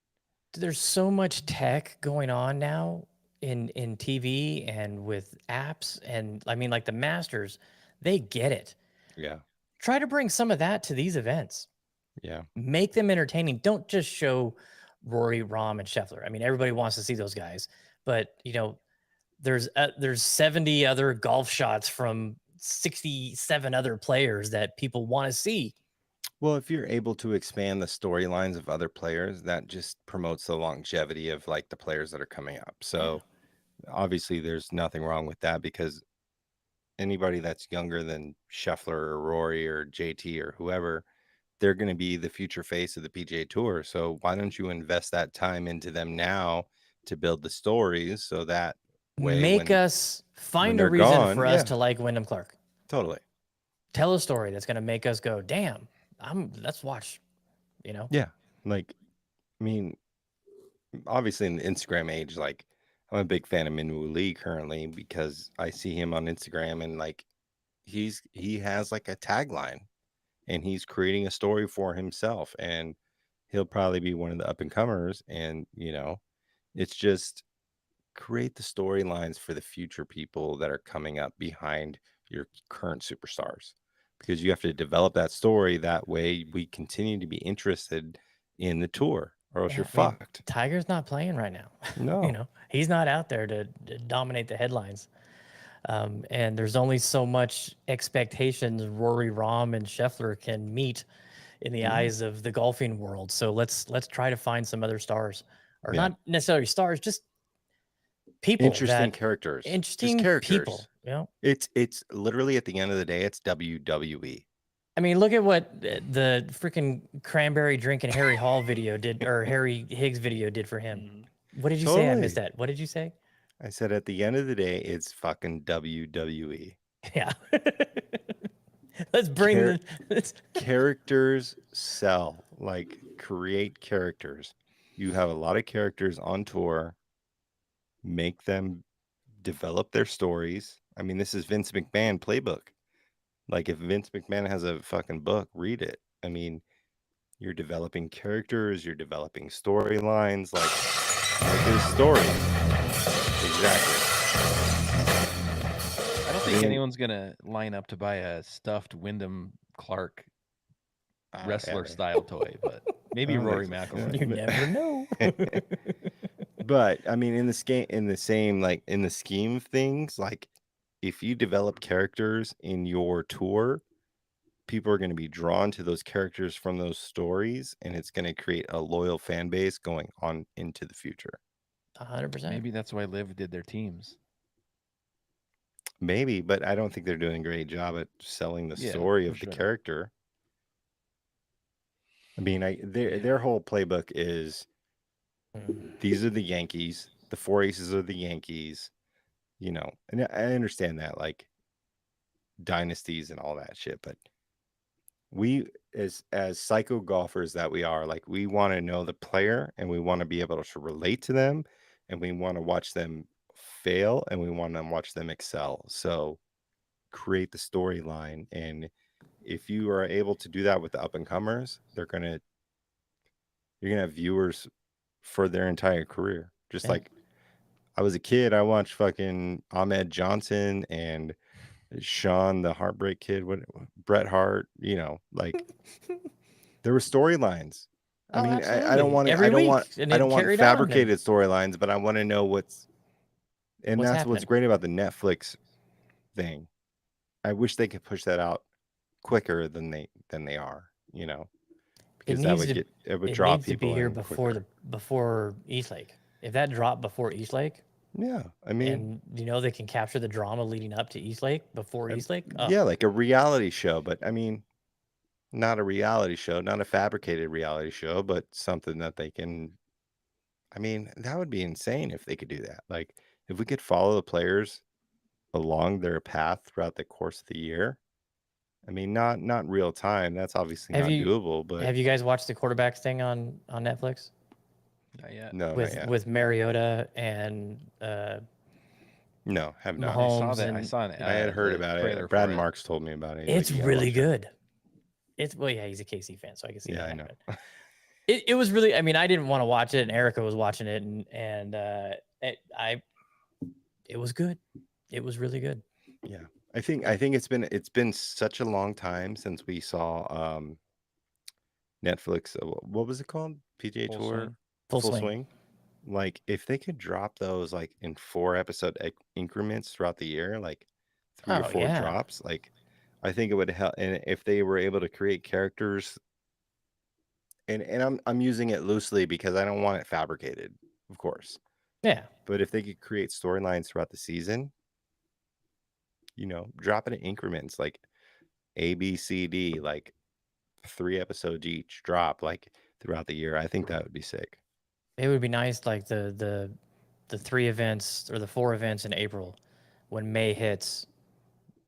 there's so much tech going on now in TV and with apps, and I mean, like the Masters, they get it. Yeah. Try to bring some of that to these events. Yeah. Make them entertaining. Don't just show Rory, Rahm, and Scheffler. I mean, everybody wants to see those guys, but you know, there's 70 other golf shots from 67 other players that people want to see. Well, if you're able to expand the storylines of other players, that just promotes the longevity of like the players that are coming up. So obviously there's nothing wrong with that, because anybody that's younger than Scheffler or Rory or JT or whoever, they're going to be the future face of the PGA Tour. So why don't you invest that time into them now to build the stories, so that way Make us find a they're reason gone, for us yeah. to like Wyndham Clark. Totally. Tell a story that's going to make us go, damn, let's watch, you know? Yeah. Like, I mean, obviously in the Instagram age, like I'm a big fan of Minwoo Lee currently, because I see him on Instagram and like he has like a tagline and he's creating a story for himself, and he'll probably be one of the up and comers. And you know, it's just create the storylines for the future people that are coming up behind your current superstars, because you have to develop that story. That way we continue to be interested in the tour, or else Yeah, you're I mean, fucked. Tiger's not playing right now. No. You know, he's not out there to dominate the headlines. And there's only so much expectations Rory, Rahm, and Scheffler can meet in the eyes of the golfing world. So let's try to find some other stars, or Yeah. not necessarily stars, just people, Interesting that characters. interesting Just characters. people. You know, It's literally at the end of the day, it's WWE. I mean, look at what the freaking cranberry drinking Harry Hall video did, or Harry Higgs video did for him. What did you say? I missed Totally. that. What did you say? I said at the end of the day, it's fucking WWE. Yeah. Let's bring the characters sell. Like, create characters. You have a lot of characters on tour. Make them develop their stories. I mean, this is Vince McMahon playbook. Like, if Vince McMahon has a fucking book, read it. I mean, you're developing characters, you're developing storylines. Like, make it a story. Exactly. I don't think anyone's gonna line up to buy a stuffed Wyndham Clark wrestler style toy, but maybe Rory McIlroy. You never know. But I mean, in the scheme of things, like, if you develop characters in your tour, people are going to be drawn to those characters from those stories, and it's going to create a loyal fan base going on into the future. 100%. Maybe that's why Liv did their teams. Maybe, but I don't think they're doing a great job at selling the story of the character. I mean, their whole playbook is these are the Yankees, the 4 aces are the Yankees, you know, and I understand that, like, dynasties and all that shit, but we, as psycho golfers that we are, like, we want to know the player and we want to be able to relate to them, and we want to watch them fail and we want to watch them excel. So create the storyline, and if you are able to do that with the up and comers, you're gonna have viewers for their entire career. Just like I was a kid, I watched fucking Ahmed Johnson and Sean the Heartbreak Kid, Bret Hart, you know, like there were storylines. I mean, I don't want fabricated storylines, but I want to know what's great about the Netflix thing. I wish they could push that out quicker than they are, you know, because it would draw people to be here in before East Lake. If that dropped before East Lake, yeah, I mean, and you know they can capture the drama leading up to East Lake before East Lake. Yeah, like a reality show, but I mean, not a reality show, not a fabricated reality show, but something that they can. I mean, that would be insane if they could do that. Like, if we could follow the players along their path throughout the course of the year. I mean, not real time. That's obviously not doable. But have you guys watched the quarterbacks thing on Netflix? Not yet. No, with Mariota and no, have not. Mahomes I saw an I had heard about it. Brad Marks told me about it. It's really good. It's he's a KC fan, so I can see that. I know. It was really. I mean, I didn't want to watch it, and Erica was watching it, and it was good. It was really good. Yeah, I think it's been such a long time since we saw Netflix. What was it called? PGA Tour Full Swing. Like, if they could drop those like in 4 episode increments throughout the year, like 3 or 4 drops, like, I think it would help. And if they were able to create characters, and I'm using it loosely because I don't want it fabricated, of course. Yeah. But if they could create storylines throughout the season, you know, drop it in increments, like A, B, C, D, like 3 episodes each drop, like throughout the year, I think that would be sick. It would be nice, like the 3 events or the 4 events in April, when May hits,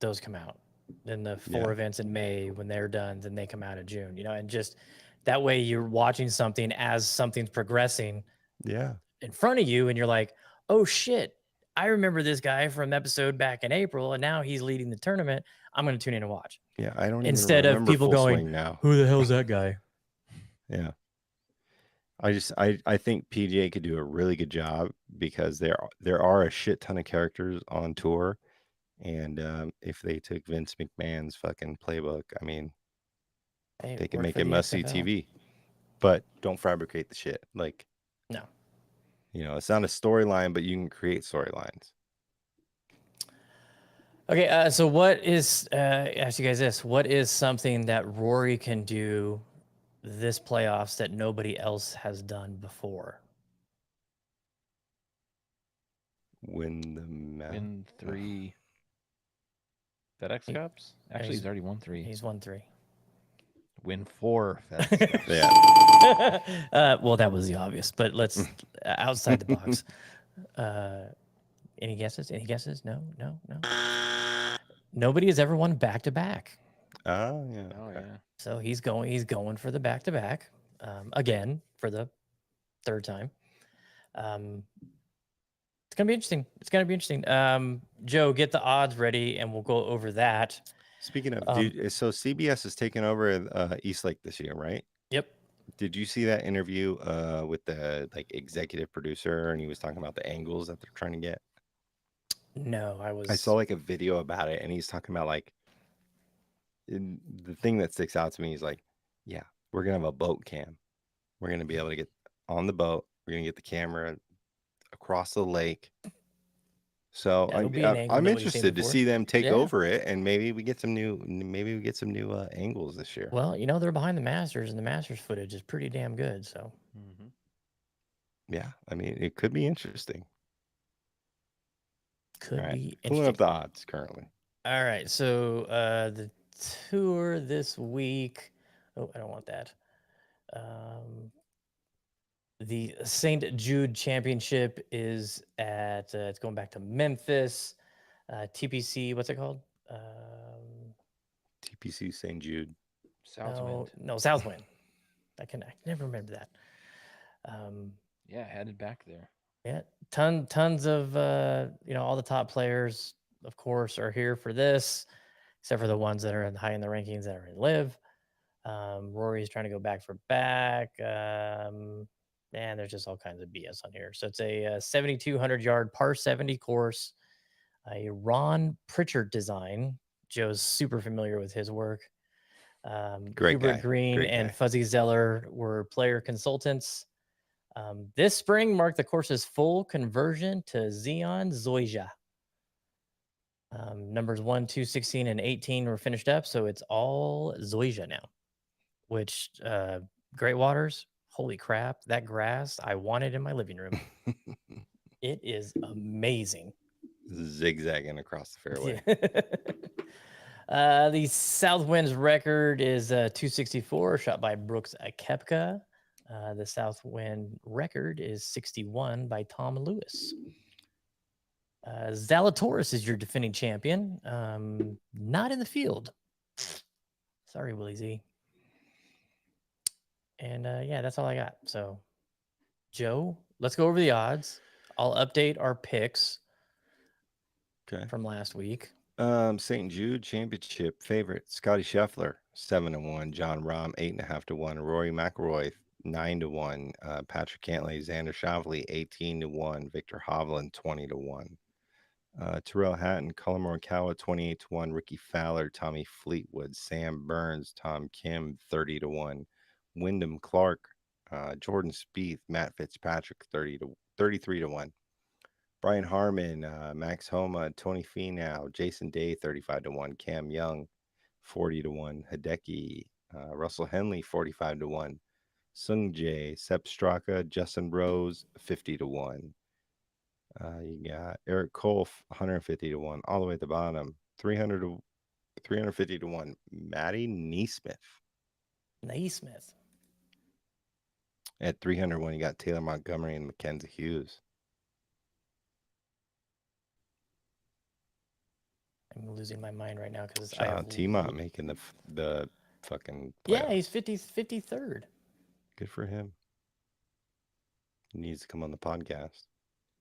those come out. Then the 4 events in May, when they're done, then they come out in June. You know, and just that way you're watching something as something's progressing. Yeah. In front of you, and you're like, oh shit, I remember this guy from episode back in April, and now he's leading the tournament. I'm going to tune in and watch. Yeah, I don't instead even of people going, now. Who the hell's that guy? Yeah. I think PGA could do a really good job because there are a shit ton of characters on tour, and if they took Vince McMahon's fucking playbook, I mean, they could make it must-see TV. But don't fabricate the shit. Like, no. You know, it's not a storyline, but you can create storylines. Okay, so what is, ask you guys this, what is something that Rory can do this playoffs that nobody else has done before? Win 3 FedEx Cups? Actually, he's already won 3. He's won 3. Win 4 FedEx Cups. Yeah. Well, that was the obvious, but let's outside the box. Any guesses? No. Nobody has ever won back-to-back. Oh yeah. Oh Okay. yeah. So he's going for the back-to-back again for the third time. It's gonna be interesting. It's gonna be interesting. Joe, get the odds ready, and we'll go over that. Speaking of, dude, so CBS is taking over East Lake this year, right? Yep. Did you see that interview with the like executive producer, and he was talking about the angles that they're trying to get? No, I saw like a video about it, and he's talking about like the thing that sticks out to me is like, yeah, we're gonna have a boat cam. We're gonna be able to get on the boat. We're gonna get the camera across the lake. So Yeah, it'll be an angle I'm nobody's seen interested to before. see them take Yeah. over it, and maybe we get some new angles this year. Well, you know, they're behind the Masters, and the Masters footage is pretty damn good. So Mm-hmm. Yeah, I mean, it could be interesting. could All right, be pulling up interesting. the odds currently. All right. So the tour this week. Oh, I don't want that. The St. Jude Championship is at. It's going back to Memphis. TPC. What's it called? TPC St. Jude. Southwind. No, Southwind. I never remember that. Yeah, headed back there. Yeah, tons of all the top players, of course, are here for this, except for the ones that are high in the rankings that are in live. Rory's trying to go back for back. And there's just all kinds of BS on here. So it's a 7,200-yard par 70 course, a Ron Pritchard design. Joe's super familiar with his work. Great Hubert guy. Green Great and guy. Fuzzy Zeller were player consultants. This spring marked the course's full conversion to Xeon Zoysia. Numbers 1, 2, 16, and 18 were finished up, so it's all Zoysia now. Which Great Waters, holy crap, that grass I wanted in my living room. It is amazing. Zigzagging across the fairway. The Southwind's record is 264, shot by Brooks Koepka. The Southwind record is 61 by Tom Lewis. Zalatoris is your defending champion. Not in the field. Sorry, Willie Z. And yeah, that's all I got. So, Joe, let's go over the odds. I'll update our picks from last week. St. Jude Championship favorite Scotty Scheffler 7-1, John Rahm 8.5 to 1, Rory McIlroy 9 to 1, Patrick Cantlay, Xander Schauffele 18 to 1, Victor Hovland 20 to 1, Tyrrell Hatton, Colin Morikawa 28 to 1, Rickie Fowler, Tommy Fleetwood, Sam Burns, Tom Kim 30 to 1, Wyndham Clark, Jordan Spieth, Matt Fitzpatrick 33 to 1. Brian Harmon, Max Homa, Tony Finau, Jason Day, 35 to 1, Cam Young, 40 to 1, Hideki, Russell Henley, 45 to 1, Sung Jae, Sepp Straka, Justin Rose, 50 to 1. You got Eric Cole, 150 to 1, all the way at the bottom, 350 to 1, Matty Neesmith. At 301, you got Taylor Montgomery and Mackenzie Hughes. I'm losing my mind right now because Shout out T-Mont making the fucking playoffs. Yeah, he's 53rd. Good for him. He needs to come on the podcast.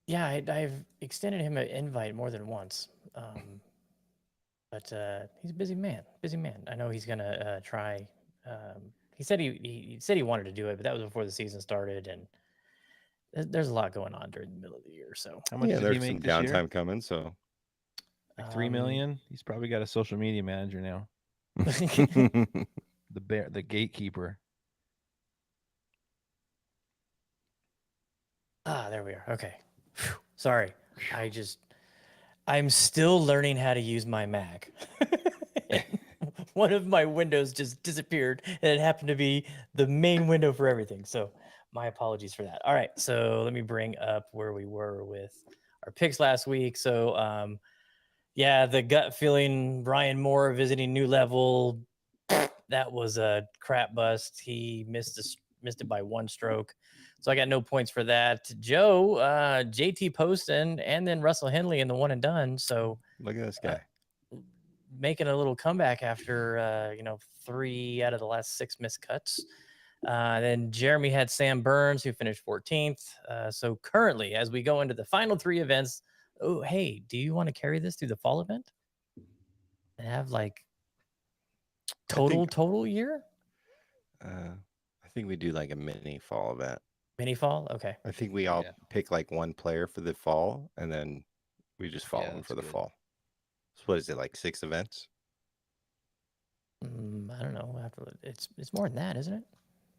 Yeah, I've extended him an invite more than once. But he's a busy man. I know he's gonna try. He said he said he wanted to do it, but that was before the season started, and there's a lot going on during the middle of the year. So how much did he make this year? Downtime coming, so like 3 million. He's probably got a social media manager now. the gatekeeper. There we are. Okay. Whew. Sorry. I'm still learning how to use my Mac. One of my windows just disappeared, and it happened to be the main window for everything. So my apologies for that. All right. So let me bring up where we were with our picks last week. So yeah, the gut feeling, Ryan Moore visiting New Level, that was a crap bust. He missed it by 1 stroke. So I got no points for that. Joe, JT Poston, and then Russell Henley in the one and done. So look at this guy. making a little comeback after 3 out of the last 6 missed cuts. Then Jeremy had Sam Burns, who finished 14th. So currently, as we go into the final 3 events, oh, hey, do you want to carry this through the fall event and have like total year? I think we do like a mini fall event. Mini fall? Okay. I think we all pick like one player for the fall, and then we just follow them for the fall. So what is it, like 6 events? I don't know. It's more than that, isn't it?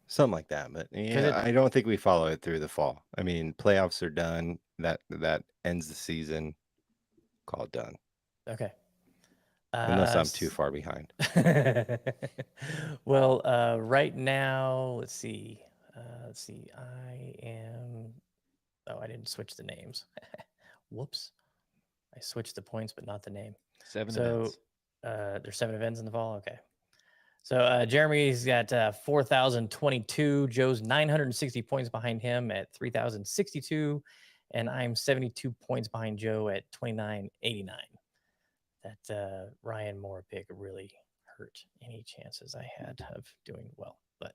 Something like that, but yeah, I don't think we follow it through the fall. I mean, playoffs are done. That ends the season. Call it done. Okay. Unless I'm too far behind. Well, right now, let's see. I am. Oh, I didn't switch the names. Whoops. I switched the points, but not the name. 7 events. There's 7 events in the fall. Okay. So Jeremy's got 4,022. Joe's 960 points behind him at 3,062. And I'm 72 points behind Joe at 2,989. That Ryan Moore pick really hurt any chances I had of doing well. But,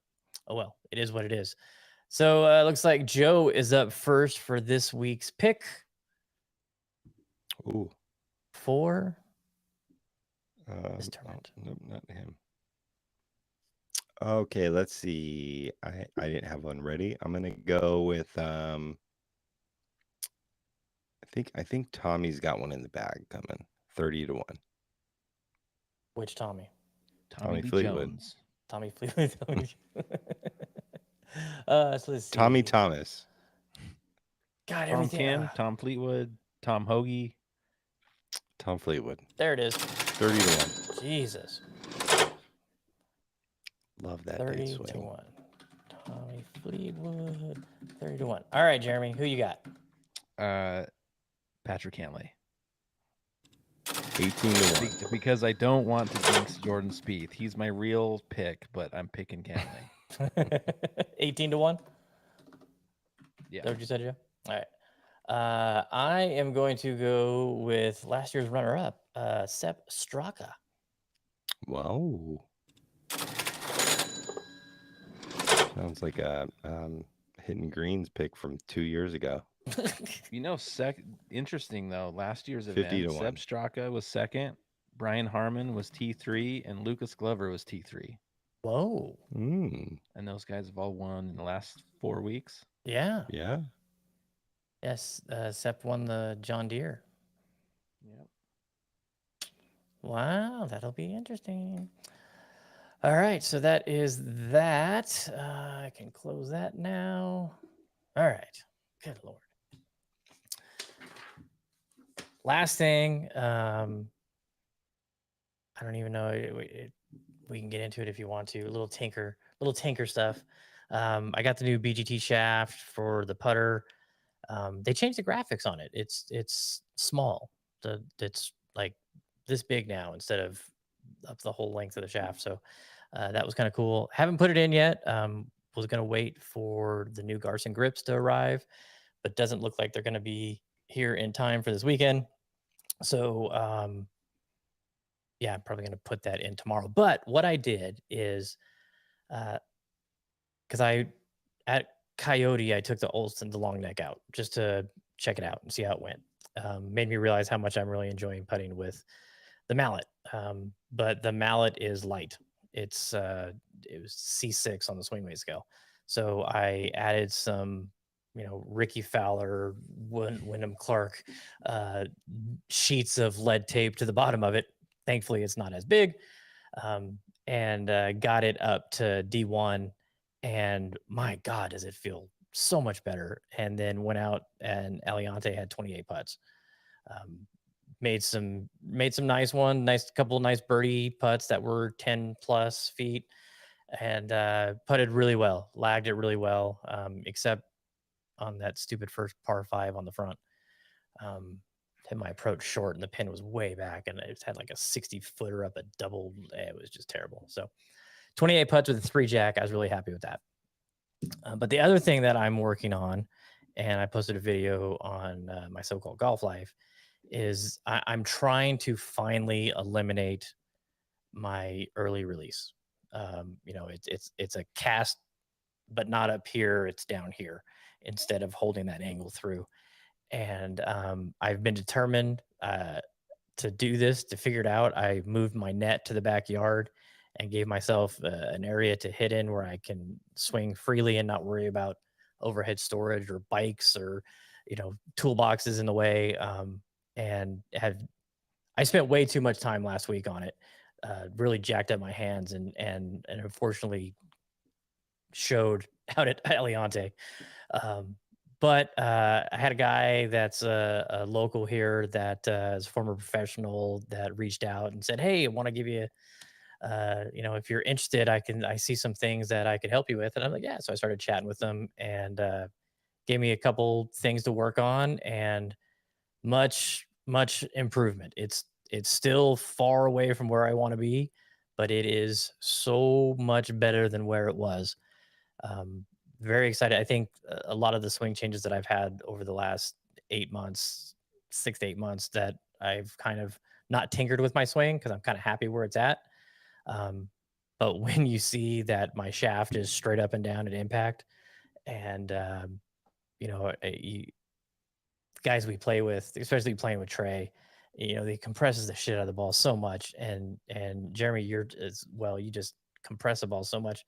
oh well, it is what it is. So looks like Joe is up first for this week's pick. Ooh. For this tournament. Nope, not him. Okay, let's see. I didn't have one ready. I'm gonna go with I think Tommy's got one in the bag coming. 30-1. Which Tommy? Tommy Fleetwood. Jones. Tommy Fleetwood. So let's see. Tommy Thomas. God, Tom everything. Kim, Tom Fleetwood, Tom Hoagie. Tom Fleetwood. There it is. 30-1. Jesus. Love that day swing. 30-1. Tommy Fleetwood. 30-1. All right, Jeremy, who you got? Patrick Cantlay. 18-1. Because I don't want to jinx Jordan Spieth. He's my real pick, but I'm picking Cantlay. 18-1. Yeah. Is that what you said, Joe? All right. I am going to go with last year's runner-up, Sepp Straka. Whoa. Sounds like a Hidden Greens pick from 2 years ago. Interesting though. Last year's event, 50-1. Sepp Straka was second, Brian Harmon was T3, and Lucas Glover was T3. Whoa. And those guys have all won in the last 4 weeks. Yeah. Yeah. Yes. Sepp won the John Deere. Yep. Wow, that'll be interesting. All right, so that is that. I can close that now. All right. Good Lord. Last thing, I don't even know. We can get into it if you want to. A little tinker stuff. I got the new BGT shaft for the putter. They changed the graphics on it. It's small. It's like this big now instead of up the whole length of the shaft. So that was kind of cool. Haven't put it in yet. Was going to wait for the new Garson grips to arrive, but doesn't look like they're going to be here in time for this weekend. So yeah, I'm probably going to put that in tomorrow. But what I did is because at Coyote, I took the Olsen, the long neck out just to check it out and see how it went. Made me realize how much I'm really enjoying putting with the mallet. But the mallet is light. It was C6 on the swing weight scale. So I added some, Rickie Fowler, Wyndham Clark sheets of lead tape to the bottom of it. Thankfully, it's not as big. And got it up to D1. And my God, does it feel so much better. And then went out and Eliante had 28 putts. Made some nice couple of nice birdie putts that were 10 plus feet, and putted really well, lagged it really well, except on that stupid first par 5 on the front. Hit my approach short and the pin was way back, and it had like a 60-footer up a double. It was just terrible. So 28 putts with a 3-jack. I was really happy with that. But the other thing that I'm working on, and I posted a video on my so-called golf life, is I'm trying to finally eliminate my early release. It's a cast, but not up here. It's down here instead of holding that angle through. And I've been determined to do this, to figure it out. I moved my net to the backyard and gave myself an area to hit in where I can swing freely and not worry about overhead storage or bikes or, toolboxes in the way. And I spent way too much time last week on it. Really jacked up my hands and unfortunately showed out at Aliante. But I had a guy that's a local here that is a former professional that reached out and said, "Hey, I want to give you, if you're interested, I see some things that I could help you with." And I'm like, "Yeah." So I started chatting with them and gave me a couple things to work on and much improvement. It's still far away from where I want to be, but it is so much better than where it was. Um, Very excited. I think a lot of the swing changes that I've had over the last 8 months, 6 to 8 months, that I've kind of not tinkered with my swing because I'm kind of happy where it's at. Um, but when you see that my shaft is straight up and down at impact, and guys we play with, especially playing with Trey, he compresses the shit out of the ball so much. And Jeremy, you're as well. You just compress the ball so much,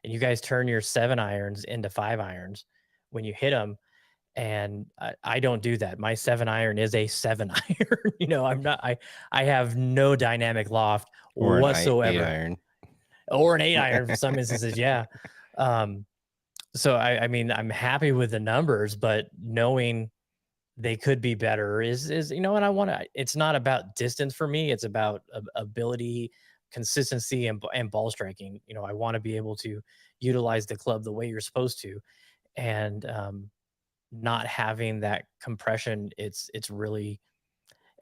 and you guys turn your 7-irons into 5-irons when you hit them. And I don't do that. My 7-iron is a 7-iron. I'm not. I have no dynamic loft Or an whatsoever, 8-iron. or an 8-iron for some instances. Yeah. So I mean, I'm happy with the numbers, but knowing they could be better is and I want to. It's not about distance for me. It's about ability, consistency, and ball striking. I want to be able to utilize the club the way you're supposed to, and not having that compression. It's really,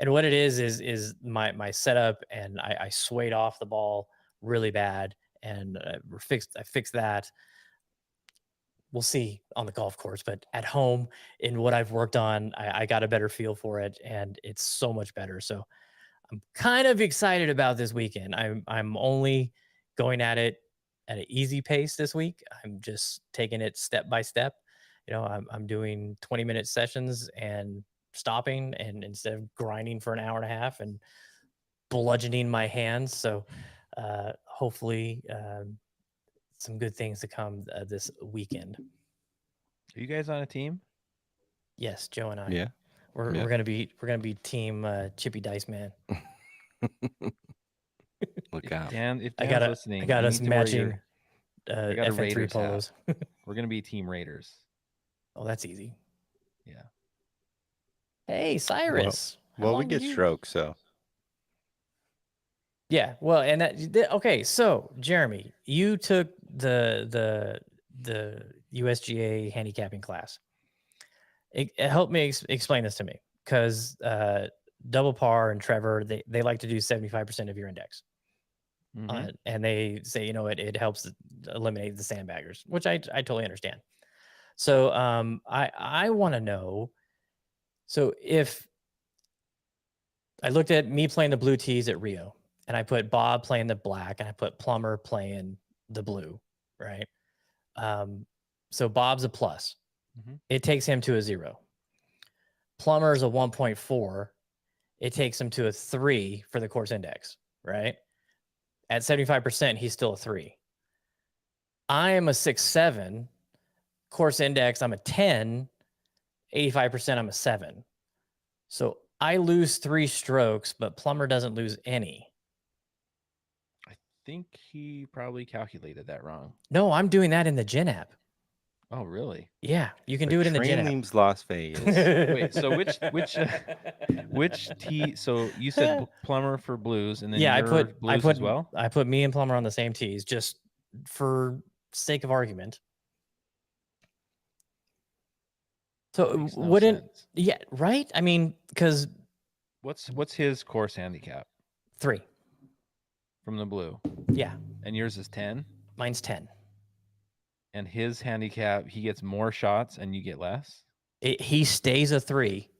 and what it is my setup, and I swayed off the ball really bad, and I fixed that. We'll see on the golf course, but at home in what I've worked on, I got a better feel for it, and it's so much better. So I'm kind of excited about this weekend. I'm only going at it at an easy pace this week. I'm just taking it step by step. I'm doing 20-minute sessions and stopping, and instead of grinding for an hour and a half and bludgeoning my hands. So hopefully some good things to come this weekend. Are you guys on a team? Yes, Joe and I. Yeah. We're gonna be team Chippy Dice Man. Look out. Dan, if I Dan's got listening, I got you us need to wear matching I got a FN3 Raiders hat. polos. We're gonna be Team Raiders. Oh, that's easy. Yeah. Hey, Cyrus. How Well, we long did get you- strokes, so Yeah, well, and okay. So, Jeremy, you took the USGA handicapping class. It helped me explain this to me, because Double Par and Trevor, they like to do 75% of your index. Mhm. And they say, it helps eliminate the sandbaggers, which I totally understand. So I want to know. So if I looked at me playing the blue tees at Rio, and I put Bob playing the black, and I put Plummer playing the blue, right? So Bob's a plus. Mhm. It takes him to a 0. Plummer's a 1.4. It takes him to a 3 for the course index, right? At 75%, he's still a 3. I am a 6.7. Course index, I'm a 10. 85%, I'm a 7. So I lose 3 strokes, but Plummer doesn't lose any. I think he probably calculated that wrong. No, I'm doing that in the GHIN app. Oh, really? Yeah, you can do it in the train GHIN app. leaves Las Vegas. Wait, so which tee? So you said Plummer for blues, and then Yeah, your blues as well. I put me and Plummer on the same tees, just for sake of argument. So Makes no wouldn't sense. yeah, right? I mean, because What's his course handicap 3. from the blue? Yeah, And yours is 10. mine's 10. And his handicap, he gets more shots and you get less. He stays a 3,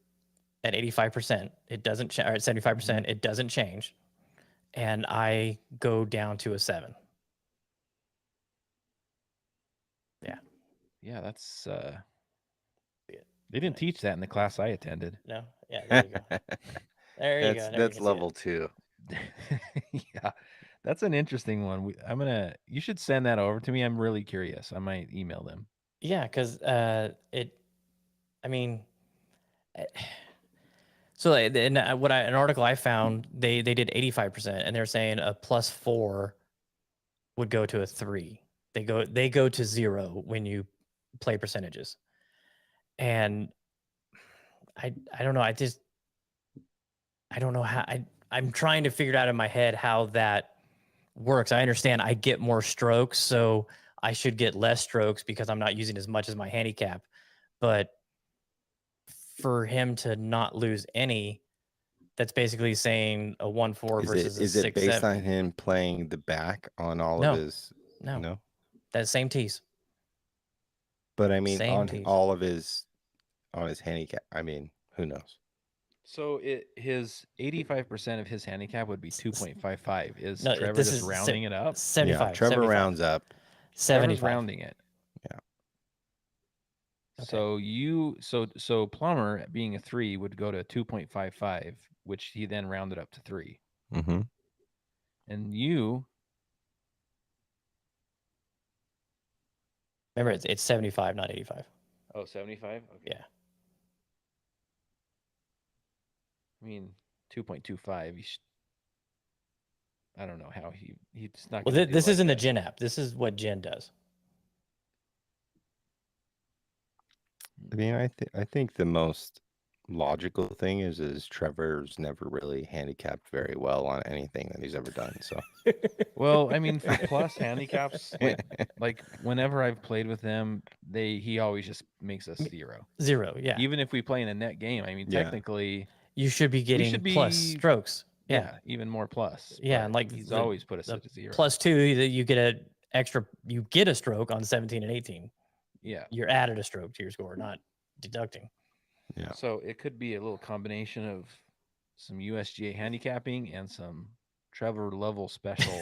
at 85%. It doesn't change. Or at 75%, Mm-hmm. it doesn't change. And I go down to a 7. Yeah. Yeah, that's they didn't teach that in the class I attended. No. Yeah. There you go. There you go. Now you That's can see it. level 2. Yeah, that's an interesting one. You should send that over to me. I'm really curious. I might email them. Yeah, because I mean, so an article I found, they did 85%, and they're saying a +4 would go to a 3. They go to 0 when you play percentages, and I don't know. I don't know how. I'm trying to figure it out in my head how that works. I understand I get more strokes, so I should get less strokes because I'm not using as much as my handicap. But for him to not lose any, that's basically saying a 1-4 versus a 6-7. Is it based on him playing the back on all No. of his? No. That's same tees. But I mean, Same on tees. all of his handicap. I mean, who knows? So his 85% of his handicap would be 2.55. Is No, Trevor this just is rounding it up? 75. Yeah, Trevor 75. rounds up. Trevor's 75. rounding it. Yeah. Okay. So Plummer being a 3 would go to 2.55, which he then rounded up to 3. Mm-hmm. And you, Remember, it's 75, not 85. oh, 75? Okay. Yeah. I mean, 2.25. I don't know how he's not. Well, gonna do this like isn't the that. GHIN app. This is what GHIN does. I mean, I think the most logical thing is Trevor's never really handicapped very well on anything that he's ever done. So, Well, I mean, for plus handicaps, like whenever I've played with them, he always just makes us 0. 0, yeah. Even if we play in a net game, I mean, Yeah. technically, You should be getting plus strokes. Yeah, even more plus. Yeah, and like he's always put us at a 0. +2, you get a stroke on 17 and 18. Yeah. You're added a stroke to your score, not deducting. Yeah. So it could be a little combination of some USGA handicapping and some Trevor level special.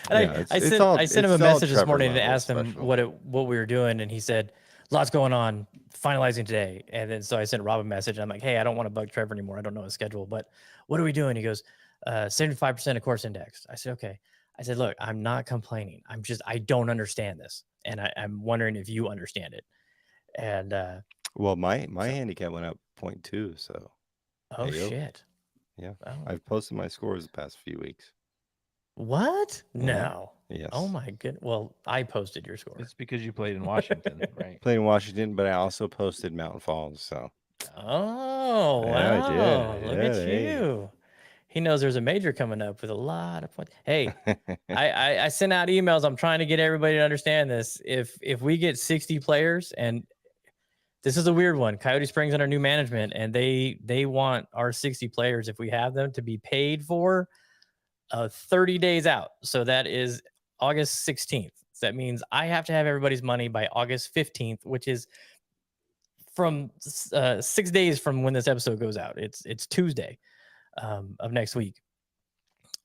And I sent him a message this morning to ask him what we were doing, and he said, lots going on, finalizing today. And then so I sent Rob a message. I'm like, hey, I don't want to bug Trevor anymore. I don't know his schedule, but what are we doing? He goes, 75% of course index. I said, okay. I said, look, I'm not complaining. I don't understand this. And I'm wondering if you understand it. And well, my handicap went up 0.2. So, oh, shit. Yeah. Oh. I've posted my scores the past few weeks. What? Yeah. No. Yes. Oh my goodness. Well, I posted your score. It's because you played in Washington, right? Played in Washington, but I also posted Mountain Falls. So. Oh, wow. Yeah, I did. Look at you. He knows there's a major coming up with a lot of points. Hey, I sent out emails. I'm trying to get everybody to understand this. If we get 60 players, and this is a weird one, Coyote Springs under new management, and they want our 60 players, if we have them, to be paid for 30 days out. So that is August 16th. So that means I have to have everybody's money by August 15th, which is from 6 days from when this episode goes out. It's Tuesday of next week.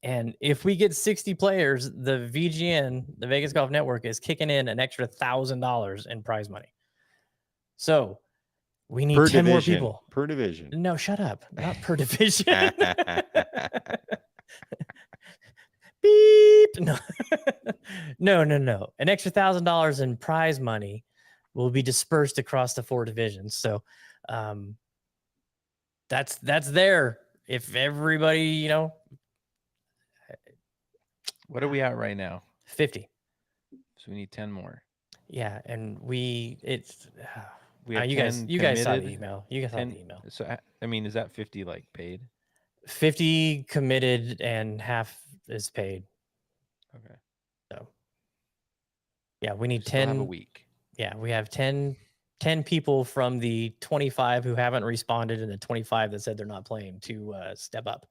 And if we get 60 players, the VGN, the Vegas Golf Network, is kicking in an extra $1,000 in prize money. So we need 10 more people per division. No, shut up. Not per division. Beep. No. An extra $1,000 in prize money will be dispersed across the 4 divisions. So that's there. If everybody, What are we at right now? 50. So we need 10 more. Yeah, and we have you 10 guys saw the committed, email. You guys saw 10 the email. So I mean, is that 50 like paid? 50 committed and half is paid. Okay. So yeah, we need Still 10 have a week. Yeah, we have 10 people from the 25 who haven't responded and the 25 that said they're not playing to step up.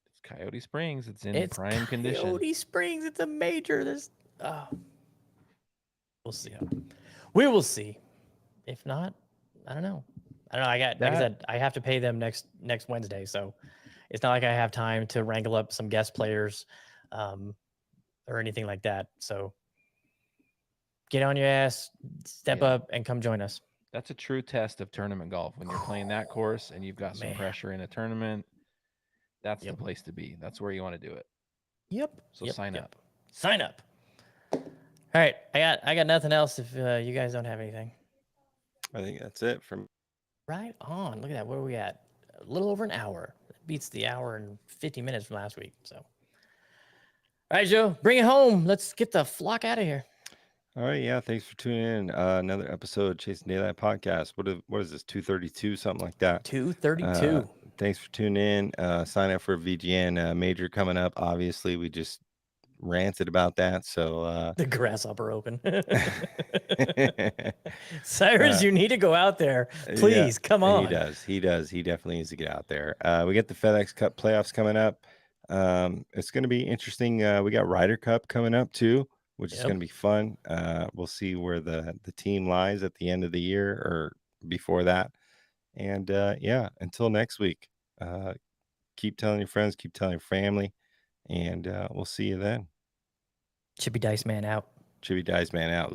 It's Coyote Springs. It's in prime condition. Coyote Springs. It's a major. We'll see. We will see. If not, I don't know. I got, like I said, I have to pay them next Wednesday, so it's not like I have time to wrangle up some guest players, or anything like that. So get on your ass, step up, and come join us. That's a true test of tournament golf when you're playing that course and you've got some pressure in a tournament. That's the place to be. That's where you want to do it. Yep. So sign up. Sign up. All right, I got nothing else. If you guys don't have anything, I think that's it from. Right on. Look at that. Where are we at? A little over an hour. That beats the hour and 50 minutes from last week. So, all right, Joe, bring it home. Let's get the flock out of here. All right, yeah. Thanks for tuning in. Another episode of Chasing Daylight podcast. What is this? 232, something like that. 232. Thanks for tuning in. Sign up for a VGN major coming up. Obviously, we just ranted about that. So the Grasshopper Open. Cyrus, you need to go out there. Please, come on. He does. He definitely needs to get out there. We got the FedEx Cup Playoffs coming up. It's going to be interesting. We got Ryder Cup coming up too, which is going to be fun. We'll see where the team lies at the end of the year or before that. And until next week, keep telling your friends, keep telling your family, and we'll see you then. Chippy Dice Man out. Chippy Dice Man out.